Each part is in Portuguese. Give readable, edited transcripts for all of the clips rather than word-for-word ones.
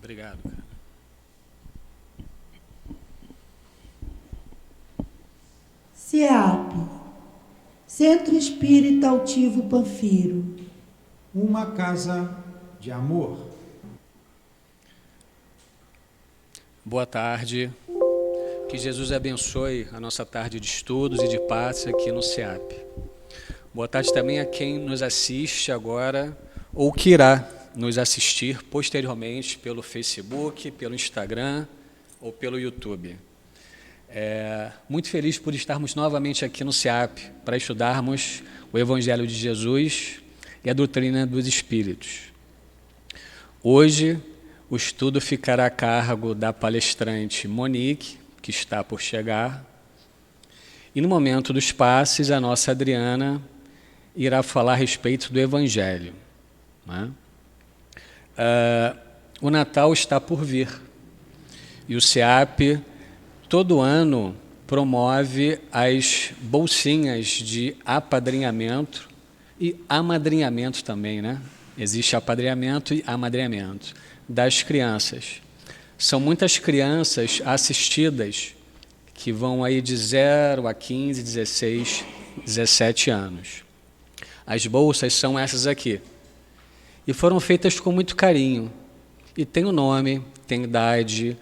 Obrigado, cara. CEAP, Centro Espírita Altivo Panfiro. Uma casa de amor. Boa tarde. Que Jesus abençoe a nossa tarde de estudos e de paz aqui no CEAP. Boa tarde também a quem nos assiste agora ou que irá nos assistir posteriormente pelo Facebook, pelo Instagram ou pelo YouTube. Muito feliz por estarmos novamente aqui no CEAP para estudarmos o Evangelho de Jesus e a doutrina dos Espíritos. Hoje, o estudo ficará a cargo da palestrante Monique, que está por chegar, e no momento dos passes, a nossa Adriana irá falar a respeito do Evangelho. Né? O Natal está por vir, e o CEAP todo ano promove as bolsinhas de apadrinhamento e amadrinhamento também, né? Existe apadrinhamento e amadrinhamento das crianças. São muitas crianças assistidas que vão aí de 0 a 15, 16, 17 anos. As bolsas são essas aqui. E foram feitas com muito carinho. E tem o nome, tem idade,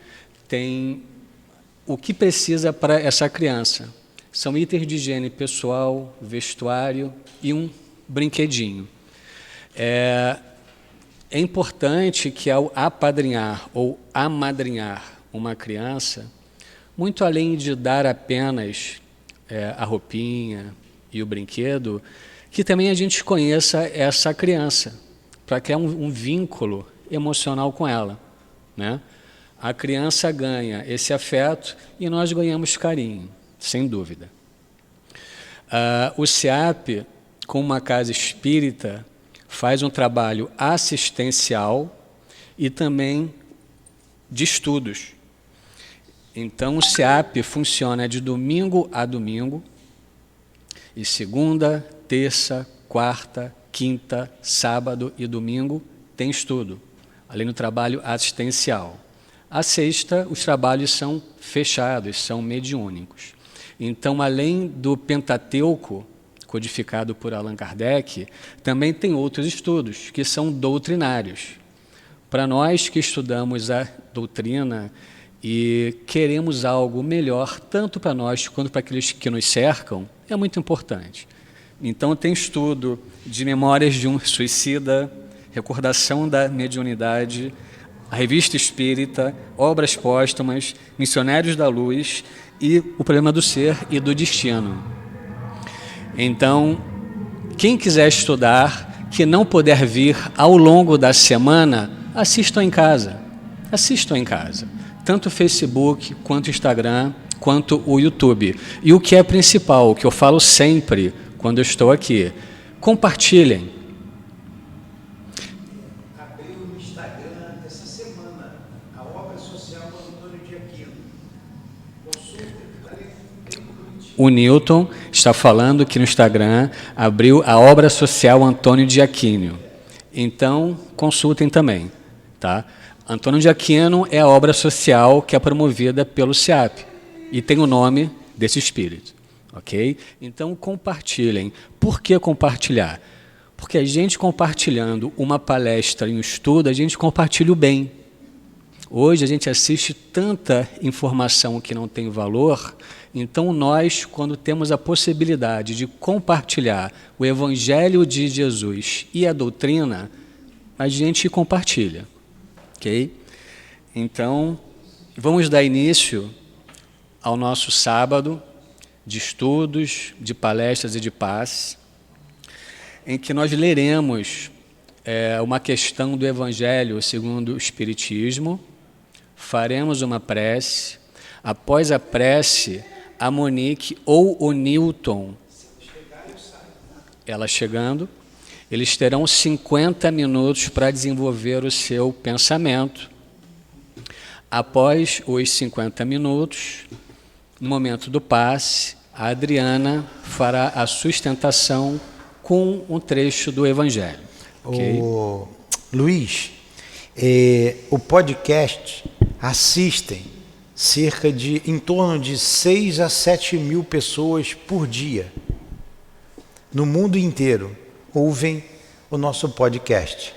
tem o que precisa para essa criança. São itens de higiene pessoal, vestuário e um brinquedinho. É importante que ao apadrinhar ou amadrinhar uma criança, muito além de dar apenas a roupinha e o brinquedo, que também a gente conheça essa criança, para criar um vínculo emocional com ela, né? A criança ganha esse afeto e nós ganhamos carinho, sem dúvida. O CEAP, com uma casa espírita, faz um trabalho assistencial e também de estudos. Então, o CEAP funciona de domingo a domingo, e segunda, terça, quarta, quinta, sábado e domingo tem estudo, além do trabalho assistencial. A sexta, os trabalhos são fechados, são mediúnicos. Então, além do Pentateuco, codificado por Allan Kardec, também tem outros estudos, que são doutrinários. Para nós que estudamos a doutrina e queremos algo melhor, tanto para nós quanto para aqueles que nos cercam, é muito importante. Então, tem estudo de Memórias de um Suicida, Recordação da Mediunidade, a Revista Espírita, Obras Póstumas, Missionários da Luz e o Problema do Ser e do Destino. Então, quem quiser estudar, que não puder vir ao longo da semana, assistam em casa. Assistam em casa. Tanto o Facebook, quanto o Instagram, quanto o YouTube. E o que é principal, o que eu falo sempre quando eu estou aqui, compartilhem. O Newton está falando que no Instagram abriu a obra social Antônio de Aquino. Então, consultem também. Tá? Antônio de Aquino é a obra social que é promovida pelo CEAP e tem o nome desse espírito. Ok? Então, compartilhem. Por que compartilhar? Porque a gente compartilhando uma palestra e um estudo, a gente compartilha o bem. Hoje a gente assiste tanta informação que não tem valor, então nós, quando temos a possibilidade de compartilhar o Evangelho de Jesus e a doutrina, a gente compartilha, ok? Então, vamos dar início ao nosso sábado de estudos, de palestras e de paz, em que nós leremos uma questão do Evangelho segundo o Espiritismo, faremos uma prece. Após a prece, a Monique ou o Newton, ela chegando, eles terão 50 minutos para desenvolver o seu pensamento. Após os 50 minutos, no momento do passe, a Adriana fará a sustentação com um trecho do Evangelho. Okay? Ô, Luiz, O podcast assistem em torno de 6 a 7 mil pessoas por dia. No mundo inteiro ouvem o nosso podcast.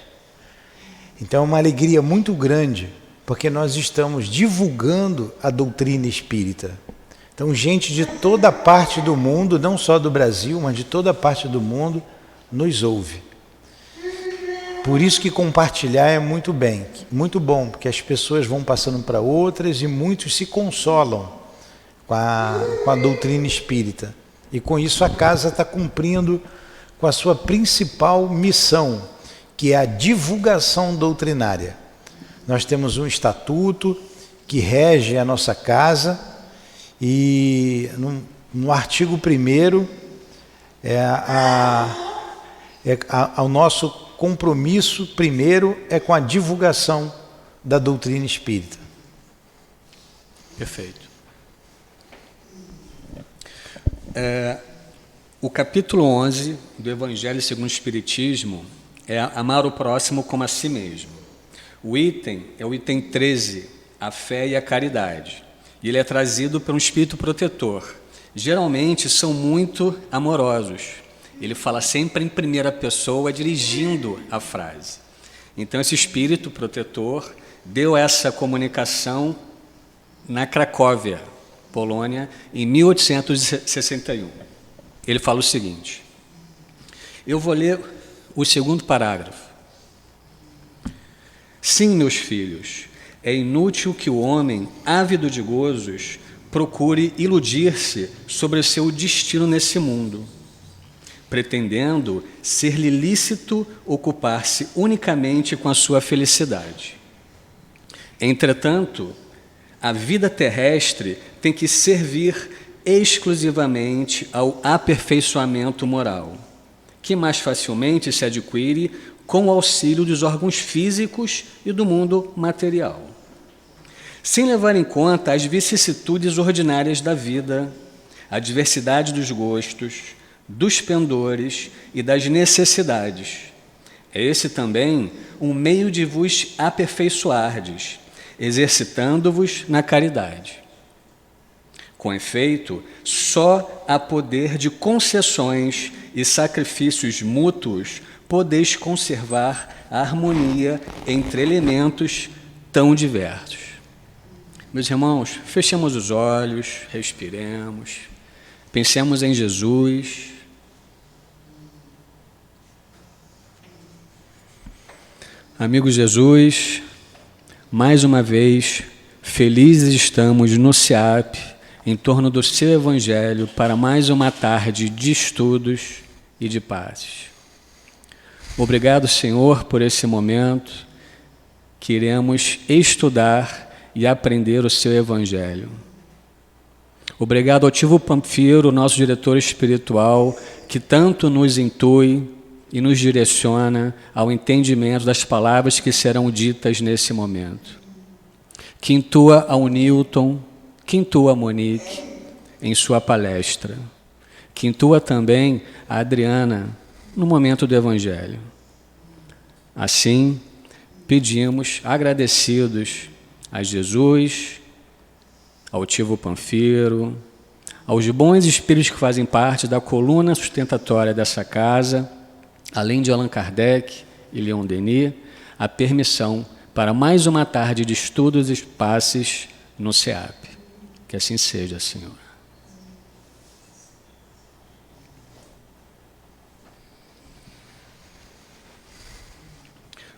Então é uma alegria muito grande, porque nós estamos divulgando a doutrina espírita. Então gente de toda parte do mundo, não só do Brasil, mas de toda parte do mundo, nos ouve. Por isso que compartilhar é muito bom, porque as pessoas vão passando para outras e muitos se consolam com a doutrina espírita. E com isso a casa está cumprindo com a sua principal missão, que é a divulgação doutrinária. Nós temos um estatuto que rege a nossa casa e no artigo 1º o nosso compromisso primeiro é com a divulgação da doutrina espírita. Perfeito. O capítulo 11 do Evangelho segundo o Espiritismo é amar o próximo como a si mesmo. O item é o item 13, a fé e a caridade. E ele é trazido por um espírito protetor. Geralmente são muito amorosos. Ele fala sempre em primeira pessoa, dirigindo a frase. Então esse espírito protetor deu essa comunicação na Cracóvia, Polônia, em 1861. Ele fala o seguinte, eu vou ler o segundo parágrafo. Sim, meus filhos, é inútil que o homem, ávido de gozos, procure iludir-se sobre o seu destino nesse mundo, pretendendo ser-lhe lícito ocupar-se unicamente com a sua felicidade. Entretanto, a vida terrestre tem que servir exclusivamente ao aperfeiçoamento moral, que mais facilmente se adquire com o auxílio dos órgãos físicos e do mundo material, sem levar em conta as vicissitudes ordinárias da vida, a diversidade dos gostos, dos pendores e das necessidades. É esse também um meio de vos aperfeiçoardes, exercitando-vos na caridade. Com efeito, só a poder de concessões e sacrifícios mútuos podeis conservar a harmonia entre elementos tão diversos. Meus irmãos, fechemos os olhos, respiremos, pensemos em Jesus. Amigo Jesus, mais uma vez, felizes estamos no SEAP, em torno do seu Evangelho, para mais uma tarde de estudos e de paz. Obrigado, Senhor, por esse momento que iremos estudar e aprender o seu Evangelho. Obrigado ao Altivo Panfiro, nosso diretor espiritual, que tanto nos intui e nos direciona ao entendimento das palavras que serão ditas nesse momento. Que intua ao Newton, que intua a Monique em sua palestra, que intua também a Adriana no momento do Evangelho. Assim, pedimos, agradecidos a Jesus, ao Altivo Panfiro, aos bons espíritos que fazem parte da coluna sustentatória dessa casa, além de Allan Kardec e Leon Denis, a permissão para mais uma tarde de estudos e passes no SEAP. Que assim seja, Senhor.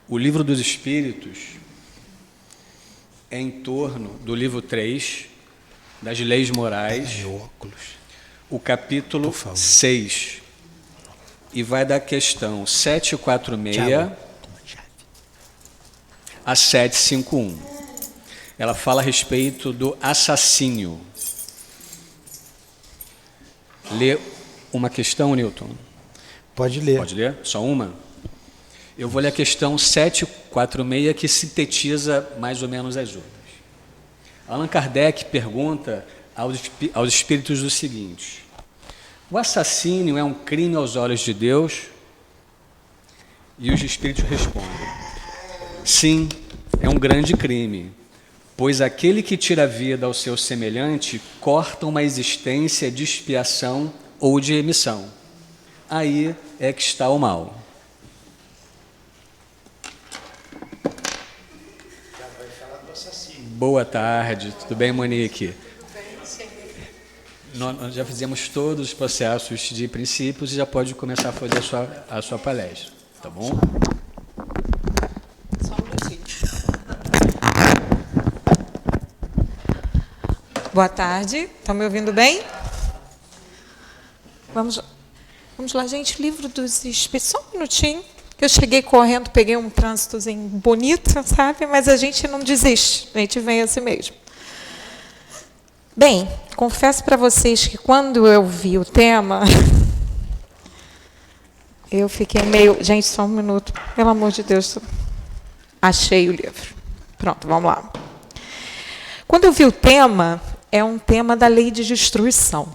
O Livro dos Espíritos é em torno do livro 3, das leis morais, o capítulo 6, e vai da questão 746 a 751. Ela fala a respeito do assassínio. Lê uma questão, Newton? Pode ler. Pode ler? Só uma? Eu vou ler a questão 746, que sintetiza mais ou menos as outras. Allan Kardec pergunta aos espíritos o seguinte: o assassínio é um crime aos olhos de Deus? E os espíritos respondem: sim, é um grande crime, pois aquele que tira a vida ao seu semelhante corta uma existência de expiação ou de remissão. Aí é que está o mal. Boa tarde, tudo bem, Monique? Nós já fizemos todos os processos de princípios e já pode começar a fazer a sua palestra, tá bom? Só um minutinho. Boa tarde, estão me ouvindo bem? Vamos lá, gente, livro dos Espíritos, só um minutinho, que eu cheguei correndo, peguei um trânsitozinho bonito, sabe? Mas a gente não desiste, a gente vem assim mesmo. Bem, confesso para vocês que quando eu vi o tema, eu fiquei meio... Gente, só um minuto, pelo amor de Deus, achei o livro. Pronto, vamos lá. Quando eu vi o tema, é um tema da lei de destruição.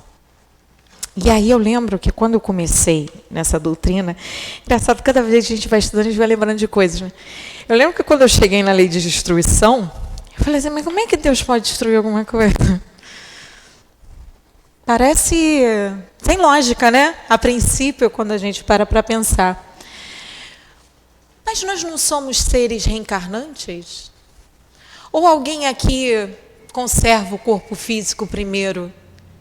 E aí eu lembro que quando eu comecei nessa doutrina, engraçado, cada vez que a gente vai estudando, a gente vai lembrando de coisas, né? Eu lembro que quando eu cheguei na lei de destruição, eu falei assim, mas como é que Deus pode destruir alguma coisa? Parece sem lógica, né? A princípio, quando a gente para pensar. Mas nós não somos seres reencarnantes? Ou alguém aqui conserva o corpo físico primeiro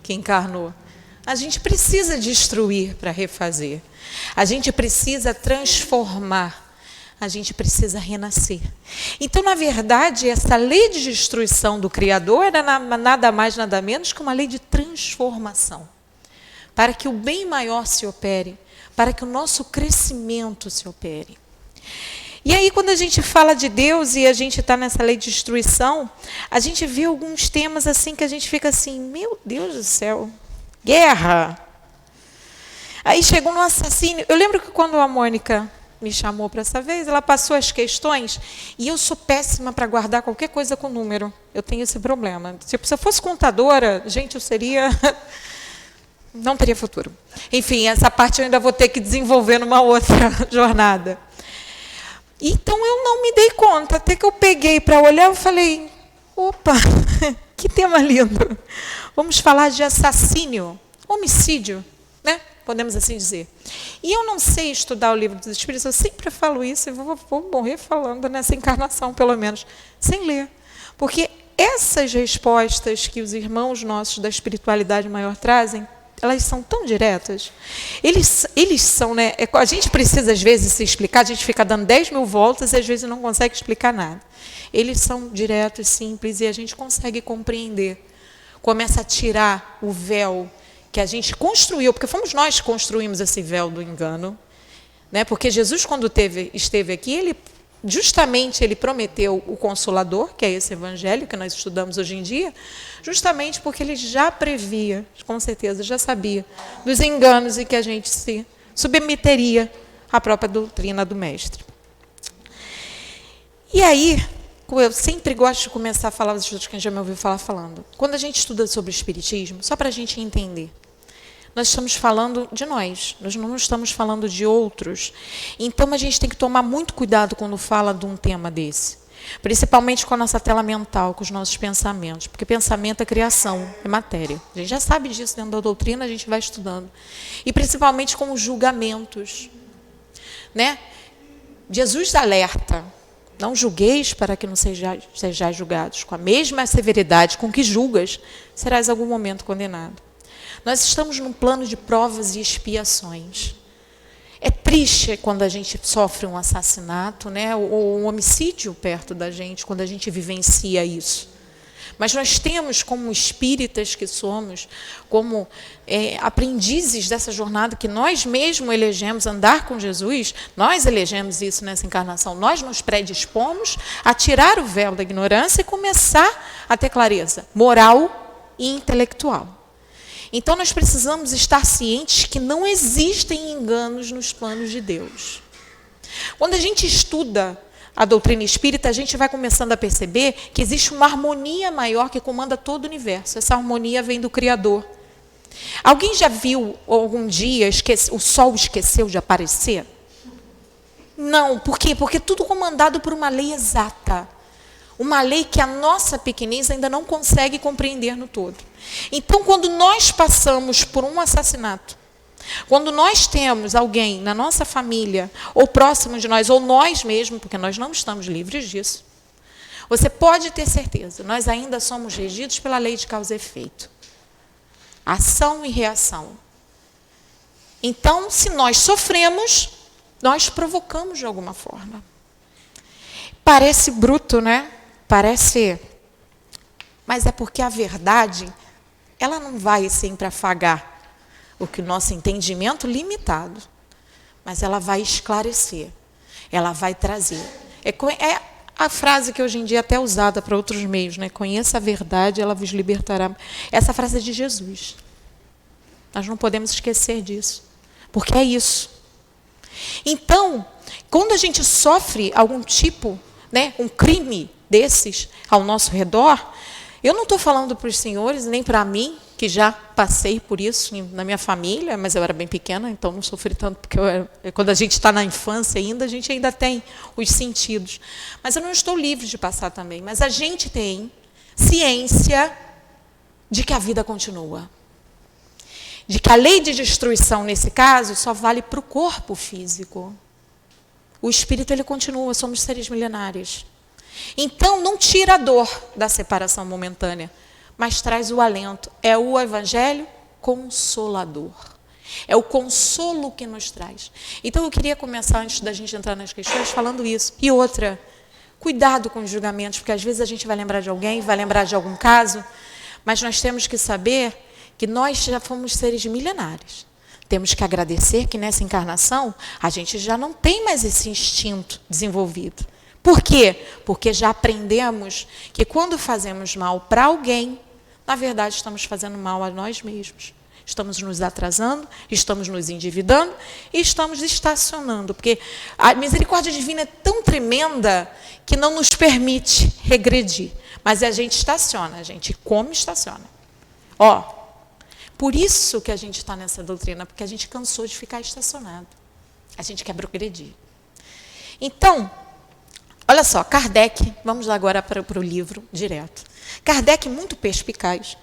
que encarnou? A gente precisa destruir para refazer. A gente precisa transformar. A gente precisa renascer. Então, na verdade, essa lei de destruição do Criador era nada mais, nada menos que uma lei de transformação. Para que o bem maior se opere, para que o nosso crescimento se opere. E aí, quando a gente fala de Deus e a gente está nessa lei de destruição, a gente vê alguns temas assim que a gente fica assim, meu Deus do céu, guerra. Aí chegou no assassínio. Eu lembro que quando a Mônica me chamou para essa vez, ela passou as questões, e eu sou péssima para guardar qualquer coisa com número. Eu tenho esse problema. Tipo, se eu fosse contadora, gente, eu seria... não teria futuro. Enfim, essa parte eu ainda vou ter que desenvolver numa outra jornada. Então, eu não me dei conta. Até que eu peguei para olhar, eu falei, opa, que tema lindo. Vamos falar de assassínio, homicídio, né? Podemos assim dizer. E eu não sei estudar o livro dos Espíritos, eu sempre falo isso e vou morrer falando nessa encarnação, pelo menos, sem ler. Porque essas respostas que os irmãos nossos da espiritualidade maior trazem, elas são tão diretas. Eles são, né? A gente precisa, às vezes, se explicar, a gente fica dando 10 mil voltas e, às vezes, não consegue explicar nada. Eles são diretos, simples, e a gente consegue compreender. Começa a tirar o véu que a gente construiu, porque fomos nós que construímos esse véu do engano, né? Porque Jesus, quando esteve aqui, ele prometeu o Consolador, que é esse evangelho que nós estudamos hoje em dia, justamente porque ele já previa, com certeza, já sabia dos enganos em que a gente se submeteria à própria doutrina do Mestre. E aí, eu sempre gosto de começar a falar, os estudos que a gente já me ouviu falar falando. Quando a gente estuda sobre o Espiritismo, só para a gente entender, nós estamos falando de nós não estamos falando de outros. Então, a gente tem que tomar muito cuidado quando fala de um tema desse. Principalmente com a nossa tela mental, com os nossos pensamentos. Porque pensamento é criação, é matéria. A gente já sabe disso dentro da doutrina, a gente vai estudando. E principalmente com os julgamentos. Né? Jesus alerta. Não julgueis para que não sejais julgados. Com a mesma severidade com que julgas, serás em algum momento condenado. Nós estamos num plano de provas e expiações. É triste quando a gente sofre um assassinato, né, ou um homicídio perto da gente, quando a gente vivencia isso. Mas nós temos, como espíritas que somos, como aprendizes dessa jornada que nós mesmos elegemos, andar com Jesus, nós elegemos isso nessa encarnação, nós nos predispomos a tirar o véu da ignorância e começar a ter clareza moral e intelectual. Então, nós precisamos estar cientes que não existem enganos nos planos de Deus. Quando a gente estuda a doutrina espírita, a gente vai começando a perceber que existe uma harmonia maior que comanda todo o universo. Essa harmonia vem do Criador. Alguém já viu algum dia o sol esqueceu de aparecer? Não. Por quê? Porque é tudo comandado por uma lei exata. Uma lei que a nossa pequenez ainda não consegue compreender no todo. Então, quando nós passamos por um assassinato, quando nós temos alguém na nossa família, ou próximo de nós, ou nós mesmos, porque nós não estamos livres disso, você pode ter certeza, nós ainda somos regidos pela lei de causa e efeito. Ação e reação. Então, se nós sofremos, nós provocamos de alguma forma. Parece bruto, né? Parece... Mas é porque a verdade, ela não vai sempre afagar o que o nosso entendimento limitado, mas ela vai esclarecer, ela vai trazer. É a frase que hoje em dia é até usada para outros meios, né? Conheça a verdade, ela vos libertará. Essa frase é de Jesus. Nós não podemos esquecer disso, porque é isso. Então, quando a gente sofre algum tipo, né, um crime desses ao nosso redor, eu não estou falando para os senhores, nem para mim, que já passei por isso na minha família, mas eu era bem pequena, então não sofri tanto, porque quando a gente está na infância ainda, a gente ainda tem os sentidos. Mas eu não estou livre de passar também. Mas a gente tem ciência de que a vida continua. De que a lei de destruição, nesse caso, só vale para o corpo físico. O espírito, ele continua, somos seres milenares. Então, não tira a dor da separação momentânea, mas traz o alento. É o evangelho consolador. É o consolo que nos traz. Então, eu queria começar, antes da gente entrar nas questões, falando isso. E outra, cuidado com os julgamentos, porque às vezes a gente vai lembrar de alguém, vai lembrar de algum caso, mas nós temos que saber que nós já fomos seres milenares. Temos que agradecer que nessa encarnação a gente já não tem mais esse instinto desenvolvido. Por quê? Porque já aprendemos que quando fazemos mal para alguém, na verdade estamos fazendo mal a nós mesmos. Estamos nos atrasando, estamos nos endividando e estamos estacionando. Porque a misericórdia divina é tão tremenda que não nos permite regredir. Mas a gente estaciona, a gente come e estaciona. Por isso que a gente está nessa doutrina, porque a gente cansou de ficar estacionado. A gente quer progredir. Então, olha só, Kardec, vamos lá agora para o livro direto. Kardec, muito perspicaz,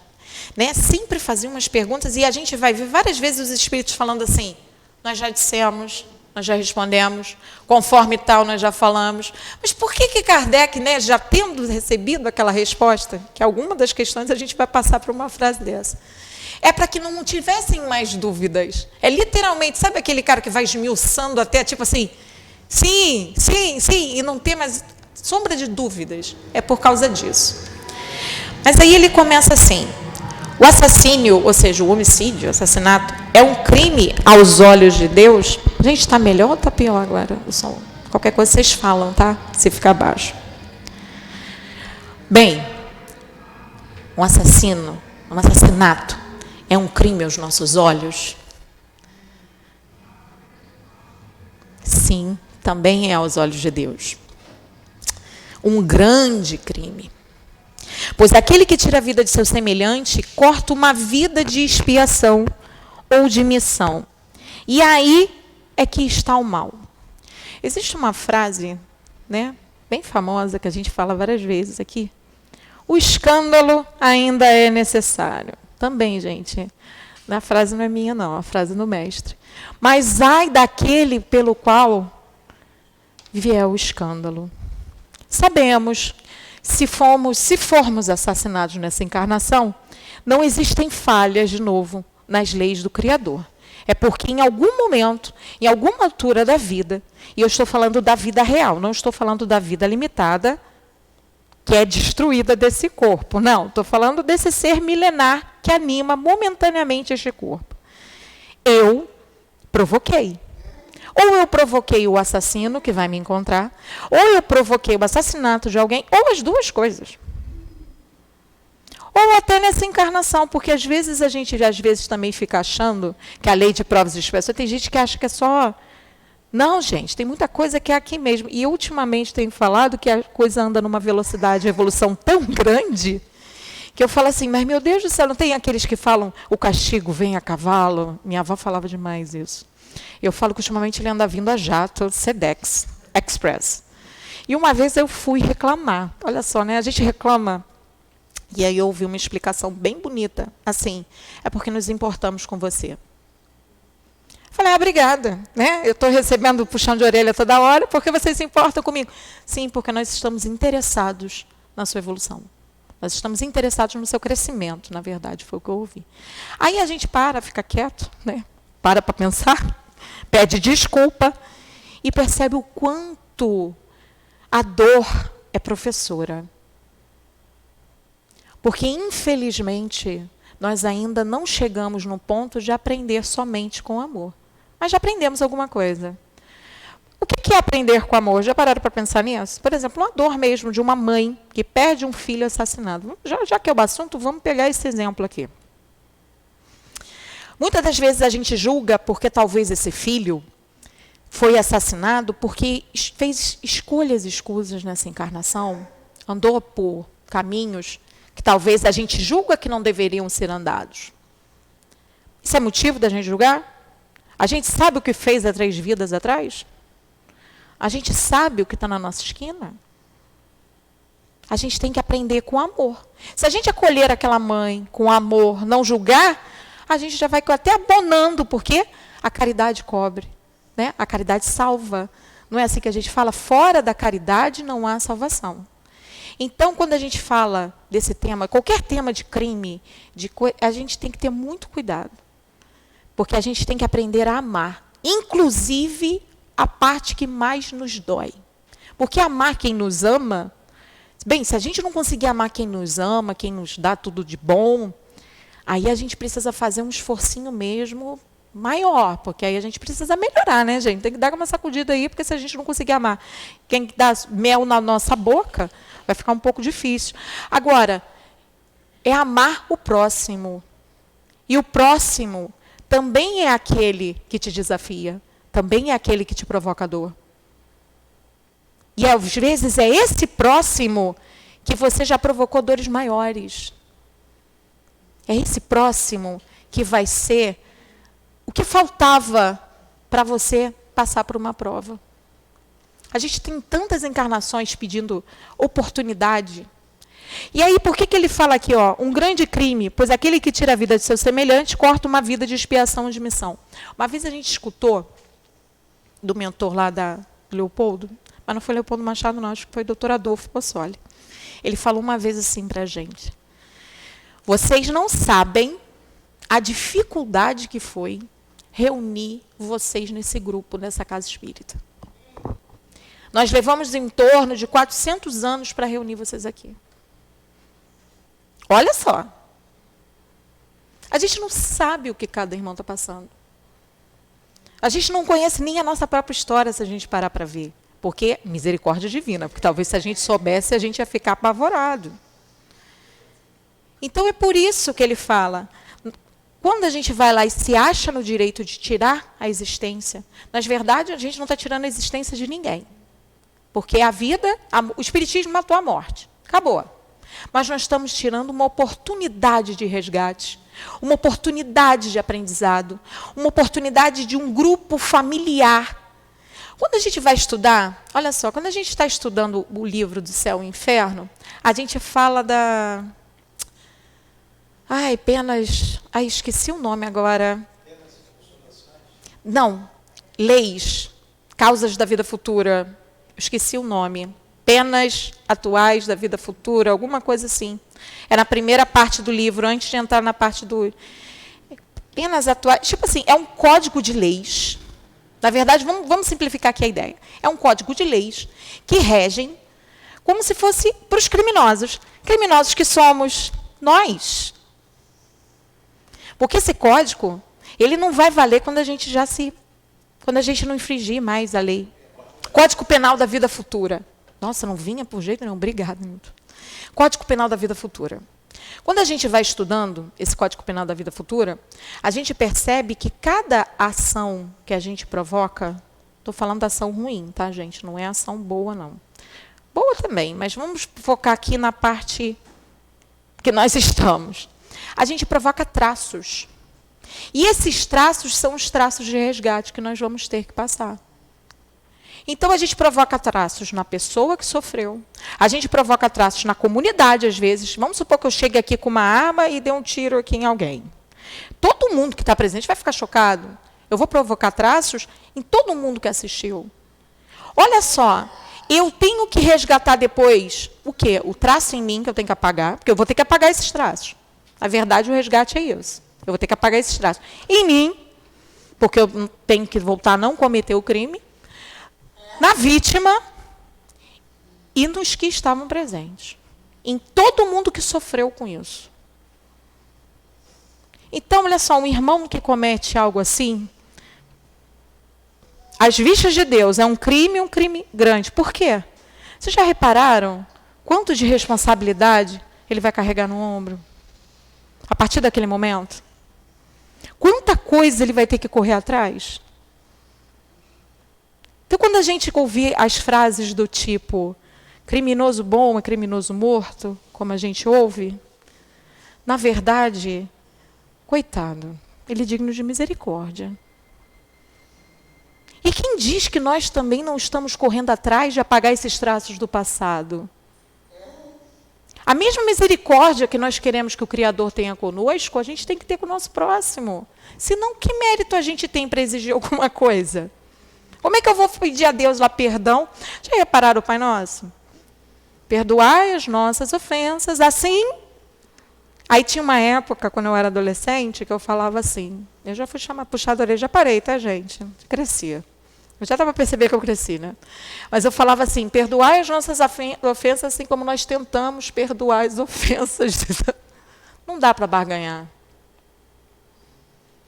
né? Sempre fazia umas perguntas e a gente vai ver várias vezes os espíritos falando assim, nós já dissemos, nós já respondemos, conforme tal nós já falamos. Mas por que Kardec, né, já tendo recebido aquela resposta, que alguma das questões a gente vai passar por uma frase dessa, é para que não tivessem mais dúvidas. É literalmente, sabe aquele cara que vai esmiuçando até tipo assim, sim, sim, sim, e não ter mais sombra de dúvidas. É por causa disso. Mas aí ele começa assim, o assassínio, ou seja, o homicídio, o assassinato, é um crime aos olhos de Deus? Gente, está melhor ou está pior agora o som? Qualquer coisa vocês falam, tá? Se ficar baixo. Bem, um assassinato, é um crime aos nossos olhos? Sim, também é aos olhos de Deus. Um grande crime. Pois aquele que tira a vida de seu semelhante, corta uma vida de expiação ou de missão. E aí é que está o mal. Existe uma frase, né, bem famosa, que a gente fala várias vezes aqui. O escândalo ainda é necessário. Também, gente, a frase não é minha, não, a frase do mestre. Mas ai daquele pelo qual vier o escândalo. Sabemos, se formos assassinados nessa encarnação, não existem falhas, de novo, nas leis do Criador. É porque em algum momento, em alguma altura da vida, e eu estou falando da vida real, não estou falando da vida limitada, que é destruída desse corpo. Não, estou falando desse ser milenar que anima momentaneamente este corpo. Eu provoquei. Ou eu provoquei o assassino que vai me encontrar, ou eu provoquei o assassinato de alguém, ou as duas coisas. Ou até nessa encarnação, porque às vezes a gente também fica achando que a lei de provas e expiações, tem gente que acha que é só... Não, gente, tem muita coisa que é aqui mesmo. E ultimamente tenho falado que a coisa anda numa velocidade de evolução tão grande que eu falo assim, mas meu Deus do céu, não tem aqueles que falam o castigo vem a cavalo? Minha avó falava demais isso. Eu falo que ultimamente ele anda vindo a jato, Sedex, Express. E uma vez eu fui reclamar. Olha só, né? A gente reclama. E aí eu ouvi uma explicação bem bonita. Assim, é porque nos importamos com você. Falei, obrigada. Né? Eu estou recebendo puxão de orelha toda hora porque vocês se importam comigo. Sim, porque nós estamos interessados na sua evolução. Nós estamos interessados no seu crescimento, na verdade, foi o que eu ouvi. Aí a gente fica quieto, né? Para pensar, pede desculpa e percebe o quanto a dor é professora. Porque, infelizmente, nós ainda não chegamos no ponto de aprender somente com amor. Mas já aprendemos alguma coisa. O que é aprender com amor? Já pararam para pensar nisso? Por exemplo, uma dor mesmo de uma mãe que perde um filho assassinado. Já que é o assunto, vamos pegar esse exemplo aqui. Muitas das vezes a gente julga porque talvez esse filho foi assassinado porque fez escolhas escusas nessa encarnação, andou por caminhos que talvez a gente julga que não deveriam ser andados. Isso é motivo da gente julgar? A gente sabe o que fez há 3 vidas atrás? A gente sabe o que está na nossa esquina? A gente tem que aprender com amor. Se a gente acolher aquela mãe com amor, não julgar, a gente já vai até abonando, porque a caridade cobre, né? A caridade salva. Não é assim que a gente fala? Fora da caridade não há salvação. Então, quando a gente fala desse tema, qualquer tema de crime, a gente tem que ter muito cuidado. Porque a gente tem que aprender a amar. Inclusive a parte que mais nos dói. Porque amar quem nos ama... Bem, se a gente não conseguir amar quem nos ama, quem nos dá tudo de bom, aí a gente precisa fazer um esforcinho mesmo maior, porque aí a gente precisa melhorar, né, gente? Tem que dar uma sacudida aí, porque se a gente não conseguir amar quem dá mel na nossa boca, vai ficar um pouco difícil. Agora, é amar o próximo. E o próximo também é aquele que te desafia, também é aquele que te provoca dor. E às vezes é esse próximo que você já provocou dores maiores. É esse próximo que vai ser o que faltava para você passar por uma prova. A gente tem tantas encarnações pedindo oportunidade. E aí, por que ele fala aqui, ó, um grande crime, pois aquele que tira a vida de seu semelhante corta uma vida de expiação e de missão. Uma vez a gente escutou do mentor lá da Leopoldo, mas não foi Leopoldo Machado, não, acho que foi o doutor Adolfo Possoli. Ele falou uma vez assim para a gente: vocês não sabem a dificuldade que foi reunir vocês nesse grupo, nessa casa espírita. Nós levamos em torno de 400 anos para reunir vocês aqui. Olha só. A gente não sabe o que cada irmão está passando. A gente não conhece nem a nossa própria história se a gente parar para ver. Porque misericórdia divina, porque talvez se a gente soubesse, a gente ia ficar apavorado. Então é por isso que ele fala, quando a gente vai lá e se acha no direito de tirar a existência, na verdade a gente não está tirando a existência de ninguém. Porque a vida, o Espiritismo matou a morte, acabou. Mas nós estamos tirando uma oportunidade de resgate, uma oportunidade de aprendizado, uma oportunidade de um grupo familiar. Quando a gente vai estudar, olha só, quando a gente está estudando o livro do Céu e Inferno, a gente fala da... esqueci o nome agora. Não, leis, causas da vida futura. Esqueci o nome. Penas atuais da vida futura, alguma coisa assim. É na primeira parte do livro, antes de entrar na parte do... Penas atuais, tipo assim, é um código de leis. Na verdade, vamos simplificar aqui a ideia. É um código de leis que regem como se fosse para os criminosos. Criminosos que somos nós. Porque esse código, ele não vai valer quando a gente não infringir mais a lei. Código Penal da Vida Futura. Nossa, não vinha por jeito nenhum. Obrigada. Código Penal da Vida Futura. Quando a gente vai estudando esse Código Penal da Vida Futura, a gente percebe que cada ação que a gente provoca, estou falando da ação ruim, tá, gente? Não é ação boa, não. Boa também, mas vamos focar aqui na parte que nós estamos. A gente provoca traços. E esses traços são os traços de resgate que nós vamos ter que passar. Então, a gente provoca traços na pessoa que sofreu. A gente provoca traços na comunidade, às vezes. Vamos supor que eu chegue aqui com uma arma e dê um tiro aqui em alguém. Todo mundo que está presente vai ficar chocado. Eu vou provocar traços em todo mundo que assistiu. Olha só, eu tenho que resgatar depois o quê? O traço em mim que eu tenho que apagar, porque eu vou ter que apagar esses traços. Na verdade, o resgate é isso. Eu vou ter que apagar esses traços. Em mim, porque eu tenho que voltar a não cometer o crime, na vítima e nos que estavam presentes. Em todo mundo que sofreu com isso. Então, olha só, um irmão que comete algo assim, às vistas de Deus, é um crime grande. Por quê? Vocês já repararam quanto de responsabilidade ele vai carregar no ombro? A partir daquele momento? Quanta coisa ele vai ter que correr atrás? Então, quando a gente ouvir as frases do tipo criminoso bom é criminoso morto, como a gente ouve, na verdade, coitado, ele é digno de misericórdia. E quem diz que nós também não estamos correndo atrás de apagar esses traços do passado? A mesma misericórdia que nós queremos que o Criador tenha conosco, a gente tem que ter com o nosso próximo. Senão, que mérito a gente tem para exigir alguma coisa? Como é que eu vou pedir a Deus lá perdão? Já repararam o Pai Nosso? Perdoai as nossas ofensas, assim. Aí tinha uma época, quando eu era adolescente, que eu falava assim. Eu já fui puxada a orelha, já parei, tá, gente? Crescia. Eu já estava a perceber que eu cresci, né? Mas eu falava assim, perdoai as nossas ofensas, assim como nós tentamos perdoar as ofensas. Não dá para barganhar.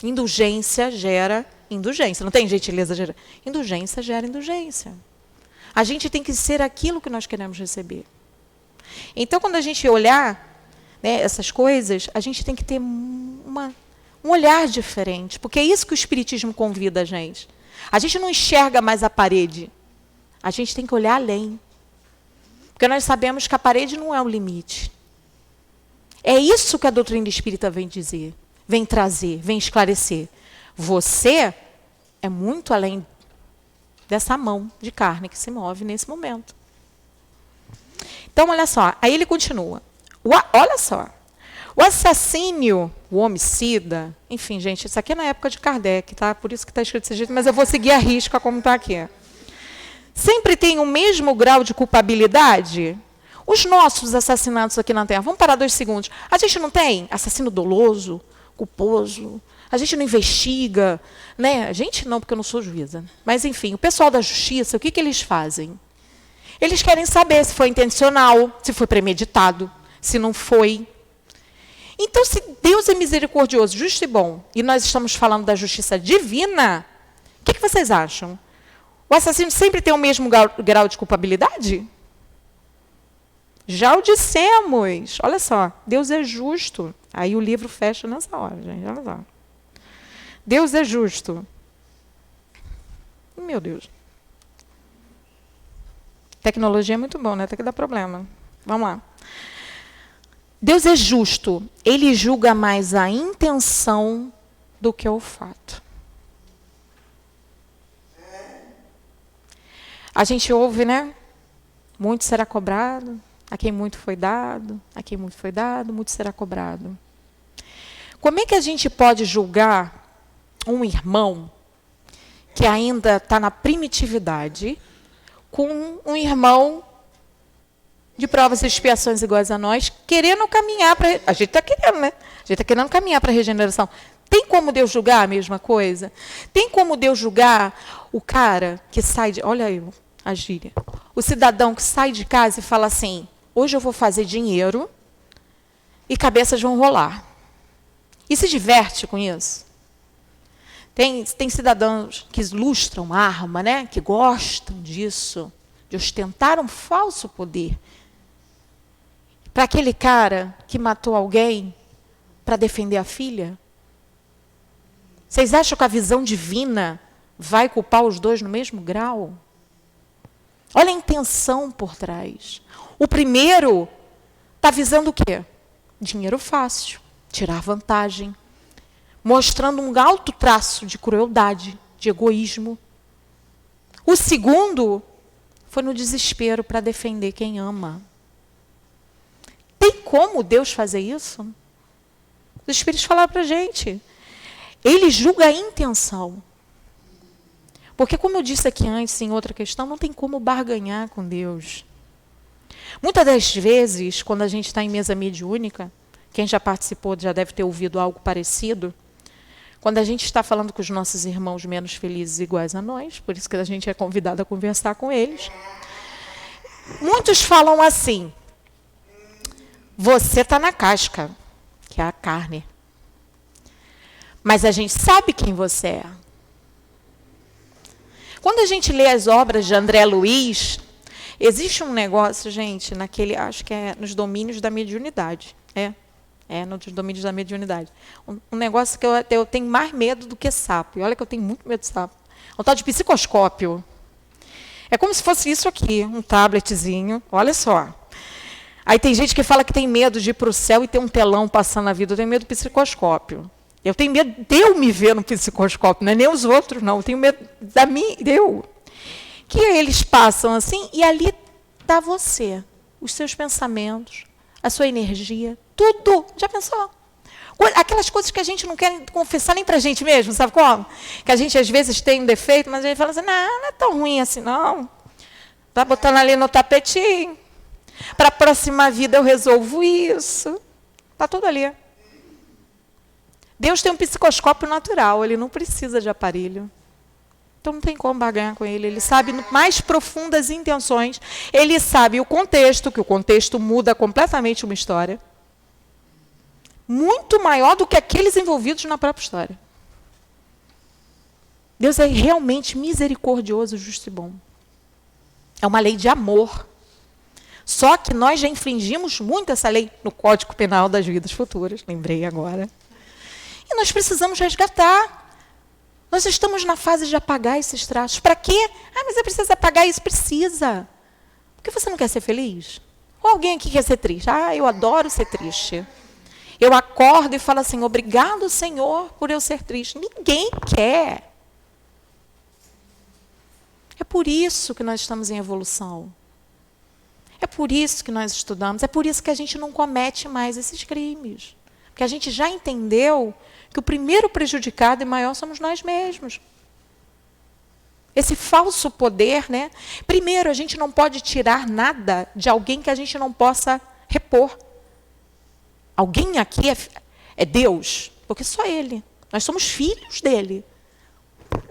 Indulgência gera indulgência. Não tem gentileza gera. Indulgência gera indulgência. A gente tem que ser aquilo que nós queremos receber. Então, quando a gente olhar, né, essas coisas, a gente tem que ter um olhar diferente, porque é isso que o Espiritismo convida a gente. A gente não enxerga mais a parede. A gente tem que olhar além. Porque nós sabemos que a parede não é o limite. É isso que a doutrina espírita vem dizer, vem trazer, vem esclarecer. Você é muito além dessa mão de carne que se move nesse momento. Então, olha só. Aí ele continua. Olha só. O assassínio, o homicida, enfim, gente, isso aqui é na época de Kardec, tá? Por isso que está escrito desse jeito, mas eu vou seguir a risca como está aqui. Sempre tem o mesmo grau de culpabilidade? Os nossos assassinatos aqui na Terra, vamos parar 2 segundos. A gente não tem assassino doloso, culposo, a gente não investiga, né? A gente não, porque eu não sou juíza. Mas, enfim, o pessoal da justiça, o que eles fazem? Eles querem saber se foi intencional, se foi premeditado, se não foi. Então, se Deus é misericordioso, justo e bom, e nós estamos falando da justiça divina, o que vocês acham? O assassino sempre tem o mesmo grau de culpabilidade? Já o dissemos. Olha só, Deus é justo. Aí o livro fecha nessa hora, gente. Olha só. Deus é justo. Meu Deus. Tecnologia é muito bom, né? Até que dá problema. Vamos lá. Deus é justo. Ele julga mais a intenção do que o fato. A gente ouve, né? Muito será cobrado. A quem muito foi dado. A quem muito foi dado, muito será cobrado. Como é que a gente pode julgar um irmão que ainda está na primitividade com um irmão de provas e expiações iguais a nós, querendo caminhar para... A gente está querendo, né? A gente está querendo caminhar para a regeneração. Tem como Deus julgar a mesma coisa? Tem como Deus julgar o cara que sai de... Olha aí a gíria. O cidadão que sai de casa e fala assim, hoje eu vou fazer dinheiro e cabeças vão rolar. E se diverte com isso? Tem cidadãos que ilustram arma, né? Que gostam disso, de ostentar um falso poder. Para aquele cara que matou alguém para defender a filha? Vocês acham que a visão divina vai culpar os dois no mesmo grau? Olha a intenção por trás. O primeiro está visando o quê? Dinheiro fácil, tirar vantagem, mostrando um alto traço de crueldade, de egoísmo. O segundo foi no desespero para defender quem ama. Tem como Deus fazer isso? Os Espíritos falaram para a gente. Ele julga a intenção. Porque, como eu disse aqui antes, em outra questão, não tem como barganhar com Deus. Muitas das vezes, quando a gente está em mesa mediúnica, quem já participou já deve ter ouvido algo parecido, quando a gente está falando com os nossos irmãos menos felizes iguais a nós, por isso que a gente é convidado a conversar com eles, muitos falam assim: você está na casca, que é a carne. Mas a gente sabe quem você é. Quando a gente lê as obras de André Luiz, existe um negócio, gente, acho que é nos domínios da mediunidade. Nos domínios da mediunidade. Um negócio que eu tenho mais medo do que sapo. E olha que eu tenho muito medo de sapo. Um tal de psicoscópio. É como se fosse isso aqui, um tabletzinho. Olha só. Aí tem gente que fala que tem medo de ir para o céu e ter um telão passando na vida. Eu tenho medo do psicoscópio. Eu tenho medo de eu me ver no psicoscópio, não é nem os outros, não. Eu tenho medo de eu. Que eles passam assim e ali está você. Os seus pensamentos, a sua energia, tudo. Já pensou? Aquelas coisas que a gente não quer confessar nem para a gente mesmo, sabe como? Que a gente às vezes tem um defeito, mas a gente fala assim, não é tão ruim assim, não. Está botando ali no tapetinho. Para a próxima vida eu resolvo isso. Está tudo ali. Deus tem um psicoscópio natural, ele não precisa de aparelho. Então não tem como barganhar com ele. Ele sabe mais profundas intenções. Ele sabe o contexto, que o contexto muda completamente uma história. Muito maior do que aqueles envolvidos na própria história. Deus é realmente misericordioso, justo e bom. É uma lei de amor. Só que nós já infringimos muito essa lei no Código Penal das Vidas Futuras, lembrei agora. E nós precisamos resgatar. Nós estamos na fase de apagar esses traços. Para quê? Mas eu preciso apagar isso. Precisa. Porque você não quer ser feliz? Ou alguém aqui quer ser triste? Eu adoro ser triste. Eu acordo e falo assim, obrigado, Senhor, por eu ser triste. Ninguém quer. É por isso que nós estamos em evolução. É por isso que nós estudamos. É por isso que a gente não comete mais esses crimes. Porque a gente já entendeu que o primeiro prejudicado e maior somos nós mesmos. Esse falso poder, né? Primeiro, a gente não pode tirar nada de alguém que a gente não possa repor. Alguém aqui é Deus, porque só Ele. Nós somos filhos dele.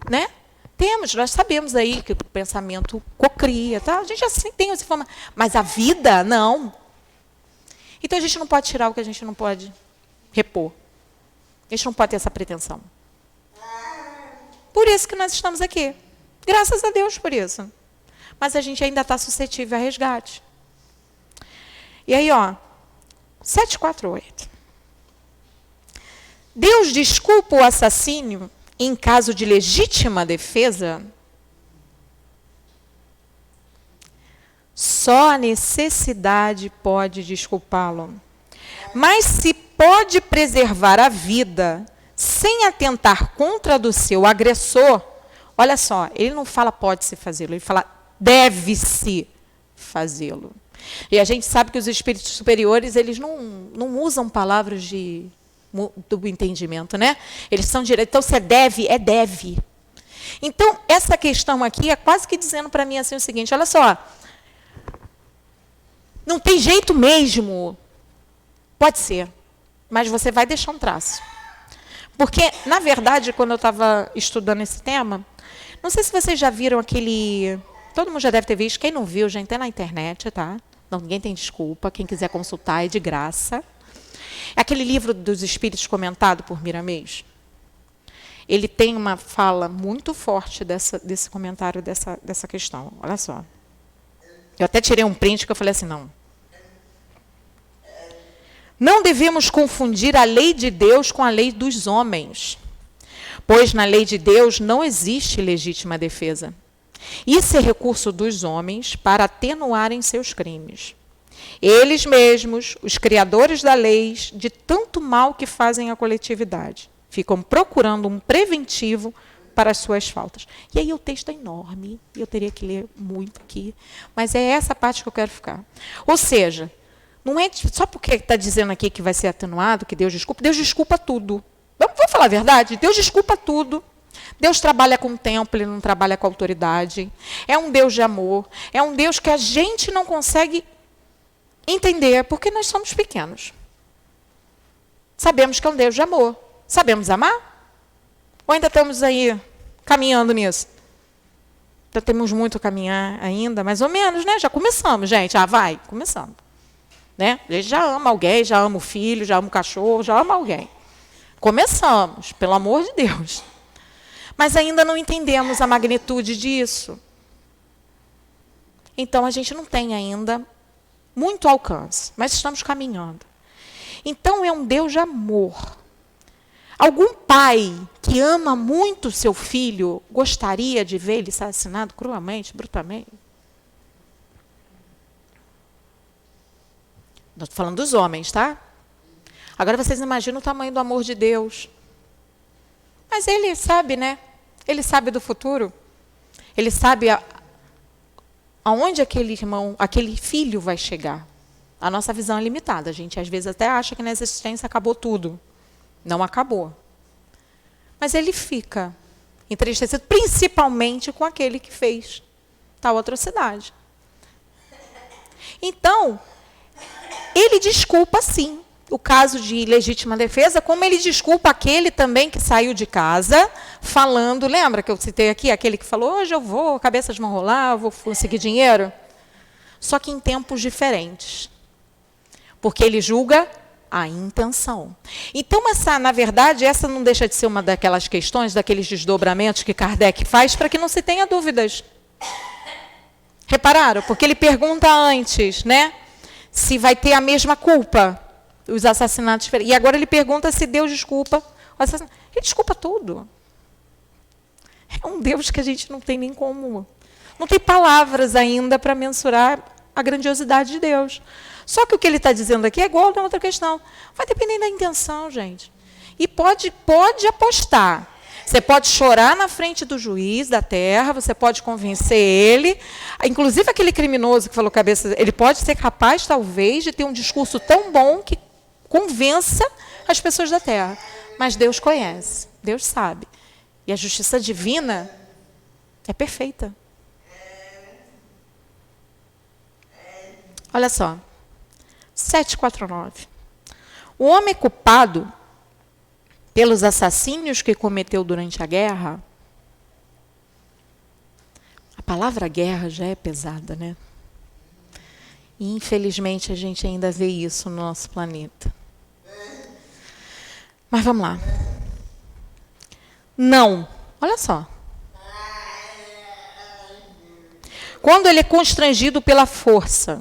Né? Nós sabemos aí que o pensamento cocria, tá? A gente assim tem essa forma. Mas a vida, não. Então a gente não pode tirar o que a gente não pode repor. A gente não pode ter essa pretensão. Por isso que nós estamos aqui. Graças a Deus por isso. Mas a gente ainda está suscetível a resgate. E aí, 748. Deus desculpa o assassínio em caso de legítima defesa? Só a necessidade pode desculpá-lo. Mas se pode preservar a vida sem atentar contra a do seu agressor, olha só, ele não fala pode-se fazê-lo, ele fala deve-se fazê-lo. E a gente sabe que os espíritos superiores, eles não usam palavras do entendimento, né? Eles são diretos. Então, se é deve. Então, essa questão aqui é quase que dizendo para mim assim o seguinte, olha só, não tem jeito mesmo, pode ser, mas você vai deixar um traço. Porque, na verdade, quando eu estava estudando esse tema, não sei se vocês já viram aquele... Todo mundo já deve ter visto, quem não viu, já tem na internet, tá? Não, ninguém tem desculpa, quem quiser consultar é de graça. É aquele livro dos Espíritos comentado por Miramês. Ele tem uma fala muito forte desse comentário, dessa questão. Olha só. Eu até tirei um print que eu falei assim, não devemos confundir a lei de Deus com a lei dos homens, pois na lei de Deus não existe legítima defesa. Isso é recurso dos homens para atenuarem seus crimes. Eles mesmos, os criadores da lei, de tanto mal que fazem à coletividade, ficam procurando um preventivo para as suas faltas. E aí o texto é enorme, e eu teria que ler muito aqui, mas é essa parte que eu quero ficar. Ou seja, não é só porque está dizendo aqui que vai ser atenuado, que Deus desculpa tudo. Vamos falar a verdade? Deus desculpa tudo. Deus trabalha com o tempo, Ele não trabalha com a autoridade. É um Deus de amor, é um Deus que a gente não consegue entender, porque nós somos pequenos. Sabemos que é um Deus de amor. Sabemos amar? Ou ainda estamos aí caminhando nisso? Já temos muito a caminhar ainda, mais ou menos, né? Já começamos, gente. Vai, começamos. Né? A gente já ama alguém, já ama o filho, já ama o cachorro, já ama alguém. Começamos, pelo amor de Deus. Mas ainda não entendemos a magnitude disso. Então, a gente não tem ainda muito alcance, mas estamos caminhando. Então, é um Deus de amor. Algum pai que ama muito seu filho gostaria de ver ele assassinado cruelmente, brutalmente? Estou falando dos homens, tá? Agora vocês imaginam o tamanho do amor de Deus. Mas Ele sabe, né? Ele sabe do futuro. Ele sabe aonde aquele irmão, aquele filho vai chegar. A nossa visão é limitada. A gente, às vezes, até acha que nessa existência acabou tudo. Não acabou. Mas Ele fica entristecido, principalmente com aquele que fez tal atrocidade. Então, Ele desculpa, sim, o caso de legítima defesa, como Ele desculpa aquele também que saiu de casa falando, lembra que eu citei aqui, aquele que falou, hoje eu vou, cabeças vão rolar, eu vou conseguir dinheiro? Só que em tempos diferentes. Porque Ele julga a intenção. Então, na verdade, essa não deixa de ser uma daquelas questões, daqueles desdobramentos que Kardec faz para que não se tenha dúvidas. Repararam? Porque ele pergunta antes, né? Se vai ter a mesma culpa, os assassinatos. E agora ele pergunta se Deus desculpa o assassinato. Ele desculpa tudo. É um Deus que a gente não tem nem como... Não tem palavras ainda para mensurar a grandiosidade de Deus. Só que o que ele está dizendo aqui é igual a outra questão. Vai depender da intenção, gente. E pode apostar. Você pode chorar na frente do juiz da terra, você pode convencer ele. Inclusive aquele criminoso que falou cabeça, ele pode ser capaz, talvez, de ter um discurso tão bom que convença as pessoas da terra. Mas Deus conhece, Deus sabe. E a justiça divina é perfeita. Olha só. 749. O homem culpado pelos assassínios que cometeu durante a guerra. A palavra guerra já é pesada, né? E, infelizmente, a gente ainda vê isso no nosso planeta. Mas vamos lá. Não. Olha só. Quando ele é constrangido pela força.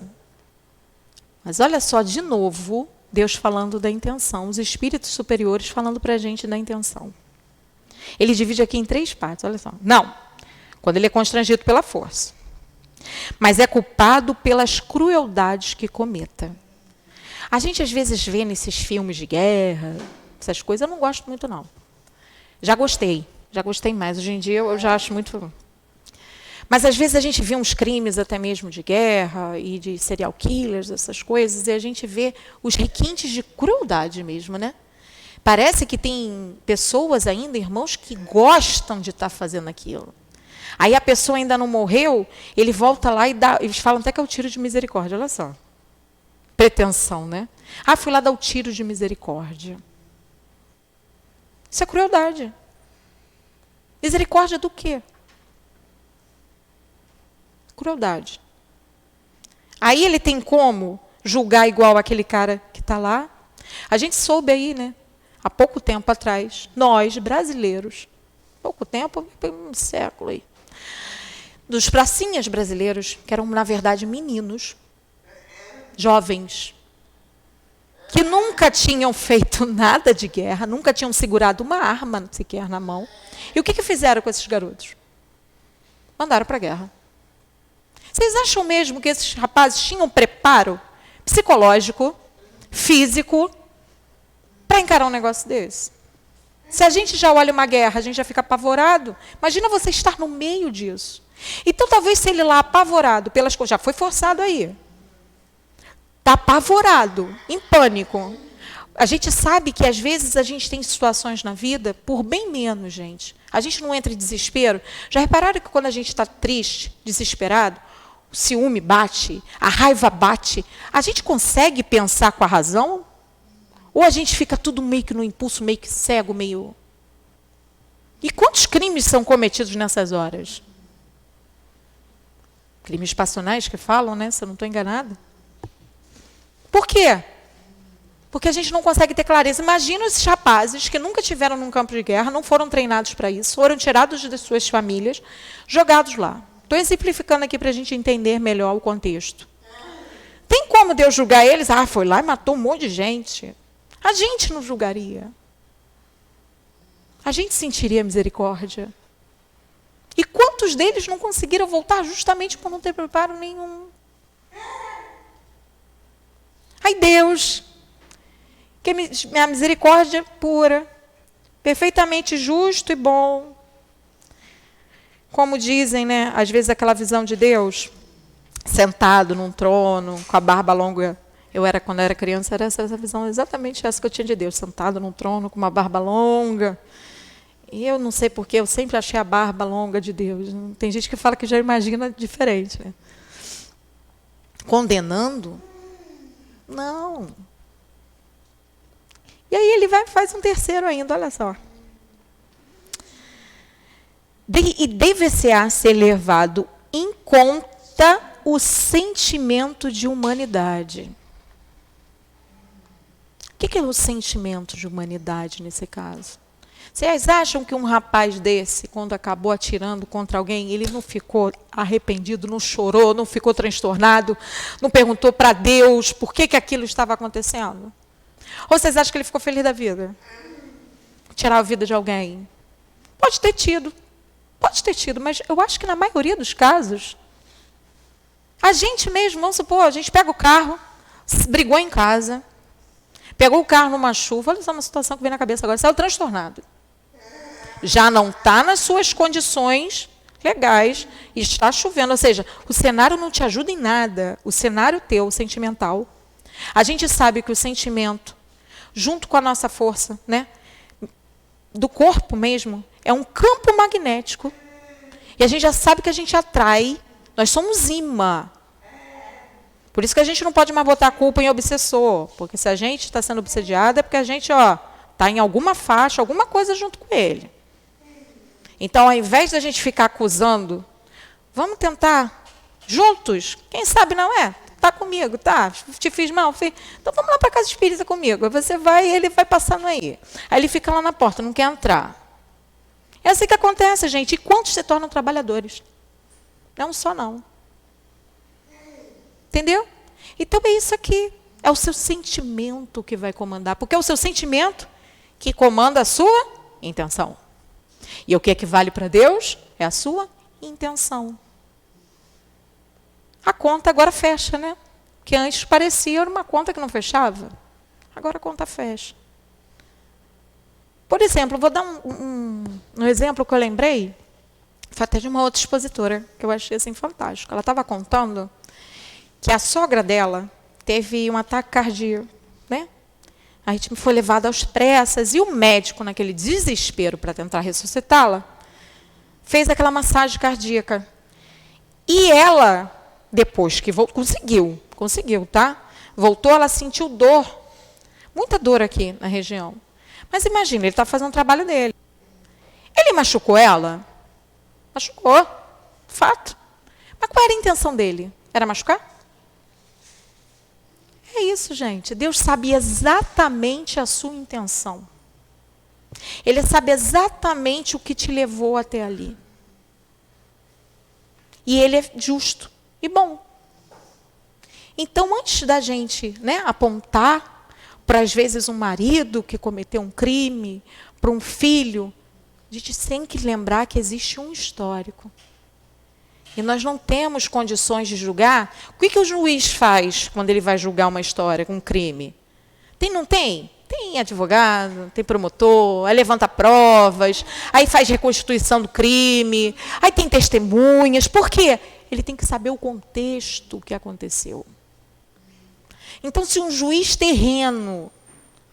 Mas olha só, de novo, Deus falando da intenção, os espíritos superiores falando para a gente da intenção. Ele divide aqui em 3 partes, olha só. Não, quando ele é constrangido pela força. Mas é culpado pelas crueldades que cometa. A gente às vezes vê nesses filmes de guerra, essas coisas, eu não gosto muito não. Já gostei mais. Hoje em dia eu já acho muito... Mas, às vezes, a gente vê uns crimes até mesmo de guerra e de serial killers, essas coisas, e a gente vê os requintes de crueldade mesmo, né? Parece que tem pessoas ainda, irmãos, que gostam de estar fazendo aquilo. Aí a pessoa ainda não morreu, ele volta lá e dá... Eles falam até que é o tiro de misericórdia, olha só. Pretensão, né? Fui lá dar o tiro de misericórdia. Isso é crueldade. Misericórdia do quê? Crueldade. Aí ele tem como julgar igual aquele cara que está lá? A gente soube aí, né? Há pouco tempo atrás, nós, brasileiros, pouco tempo, um século aí, dos pracinhas brasileiros, que eram, na verdade, meninos, jovens, que nunca tinham feito nada de guerra, nunca tinham segurado uma arma sequer na mão. E o que fizeram com esses garotos? Mandaram para a guerra. Vocês acham mesmo que esses rapazes tinham preparo psicológico, físico, para encarar um negócio desse? Se a gente já olha uma guerra, a gente já fica apavorado. Imagina você estar no meio disso. Então, talvez se ele lá apavorado pelas coisas, já foi forçado aí. Está apavorado, em pânico. A gente sabe que às vezes a gente tem situações na vida por bem menos, gente. A gente não entra em desespero. Já repararam que quando a gente está triste, desesperado, o ciúme bate, a raiva bate, a gente consegue pensar com a razão? Ou a gente fica tudo meio que no impulso, meio que cego, meio... E quantos crimes são cometidos nessas horas? Crimes passionais que falam, né? Se eu não estou enganada. Por quê? Porque a gente não consegue ter clareza. Imagina esses rapazes que nunca tiveram num campo de guerra, não foram treinados para isso, foram tirados de suas famílias, jogados lá. Estou exemplificando aqui para a gente entender melhor o contexto. Tem como Deus julgar eles? Ah, foi lá e matou um monte de gente. A gente não julgaria. A gente sentiria misericórdia. E quantos deles não conseguiram voltar justamente por não ter preparo nenhum? Aí Deus, que é a misericórdia pura, perfeitamente justo e bom. Como dizem, né, às vezes aquela visão de Deus, sentado num trono, com a barba longa. Quando eu era criança, era essa visão, exatamente essa que eu tinha de Deus, sentado num trono, com uma barba longa. E eu não sei porquê, eu sempre achei a barba longa de Deus. Tem gente que fala que já imagina diferente, né? Condenando? Não. E aí ele vai e faz um terceiro ainda, olha só. E deve-se-á ser levado em conta o sentimento de humanidade. O que é o sentimento de humanidade nesse caso? Vocês acham que um rapaz desse, quando acabou atirando contra alguém, ele não ficou arrependido, não chorou, não ficou transtornado, não perguntou para Deus por que aquilo estava acontecendo? Ou vocês acham que ele ficou feliz da vida? Tirar a vida de alguém? Pode ter tido, mas eu acho que na maioria dos casos, a gente mesmo, vamos supor, a gente pega o carro, brigou em casa, pegou o carro numa chuva, olha só uma situação que vem na cabeça agora, saiu transtornado. Já não está nas suas condições legais, e está chovendo, ou seja, o cenário não te ajuda em nada, o cenário teu, sentimental. A gente sabe que o sentimento, junto com a nossa força, né, do corpo mesmo, é um campo magnético, e a gente já sabe que a gente atrai, nós somos imã. Por isso que a gente não pode mais botar a culpa em obsessor, porque se a gente está sendo obsediado é porque a gente está em alguma faixa, alguma coisa junto com ele. Então, ao invés da gente ficar acusando, vamos tentar juntos. Quem sabe não é? Está comigo, tá? Te fiz mal? Fiz. Então, vamos lá para a casa espírita comigo. Aí você vai e ele vai passando aí. Aí ele fica lá na porta, não quer entrar. É assim que acontece, gente. E quantos se tornam trabalhadores? Não é um só, não. Entendeu? Então, é isso aqui. É o seu sentimento que vai comandar. Porque é o seu sentimento que comanda a sua intenção. E o que é que vale para Deus? É a sua intenção. A conta agora fecha, né? Que antes parecia uma conta que não fechava. Agora a conta fecha. Por exemplo, vou dar um exemplo que eu lembrei. Foi até de uma outra expositora, que eu achei assim fantástico. Ela estava contando que a sogra dela teve um ataque cardíaco, né? A gente foi levada às pressas e o médico, naquele desespero para tentar ressuscitá-la, fez aquela massagem cardíaca. E ela, depois que conseguiu, tá? Voltou, ela sentiu dor, muita dor aqui na região. Mas imagina, ele está fazendo o trabalho dele. Ele machucou ela? Machucou, fato. Mas qual era a intenção dele? Era machucar? É isso, gente. Deus sabe exatamente a sua intenção. Ele sabe exatamente o que te levou até ali. E ele é justo e bom. Então, antes da gente, né, apontar para, às vezes, um marido que cometeu um crime, para um filho, a gente tem que lembrar que existe um histórico. E nós não temos condições de julgar. O que o juiz faz quando ele vai julgar uma história, um crime? Não tem? Tem advogado, tem promotor, aí levanta provas, aí faz reconstituição do crime, aí tem testemunhas. Por quê? Ele tem que saber o contexto que aconteceu. Então, se um juiz terreno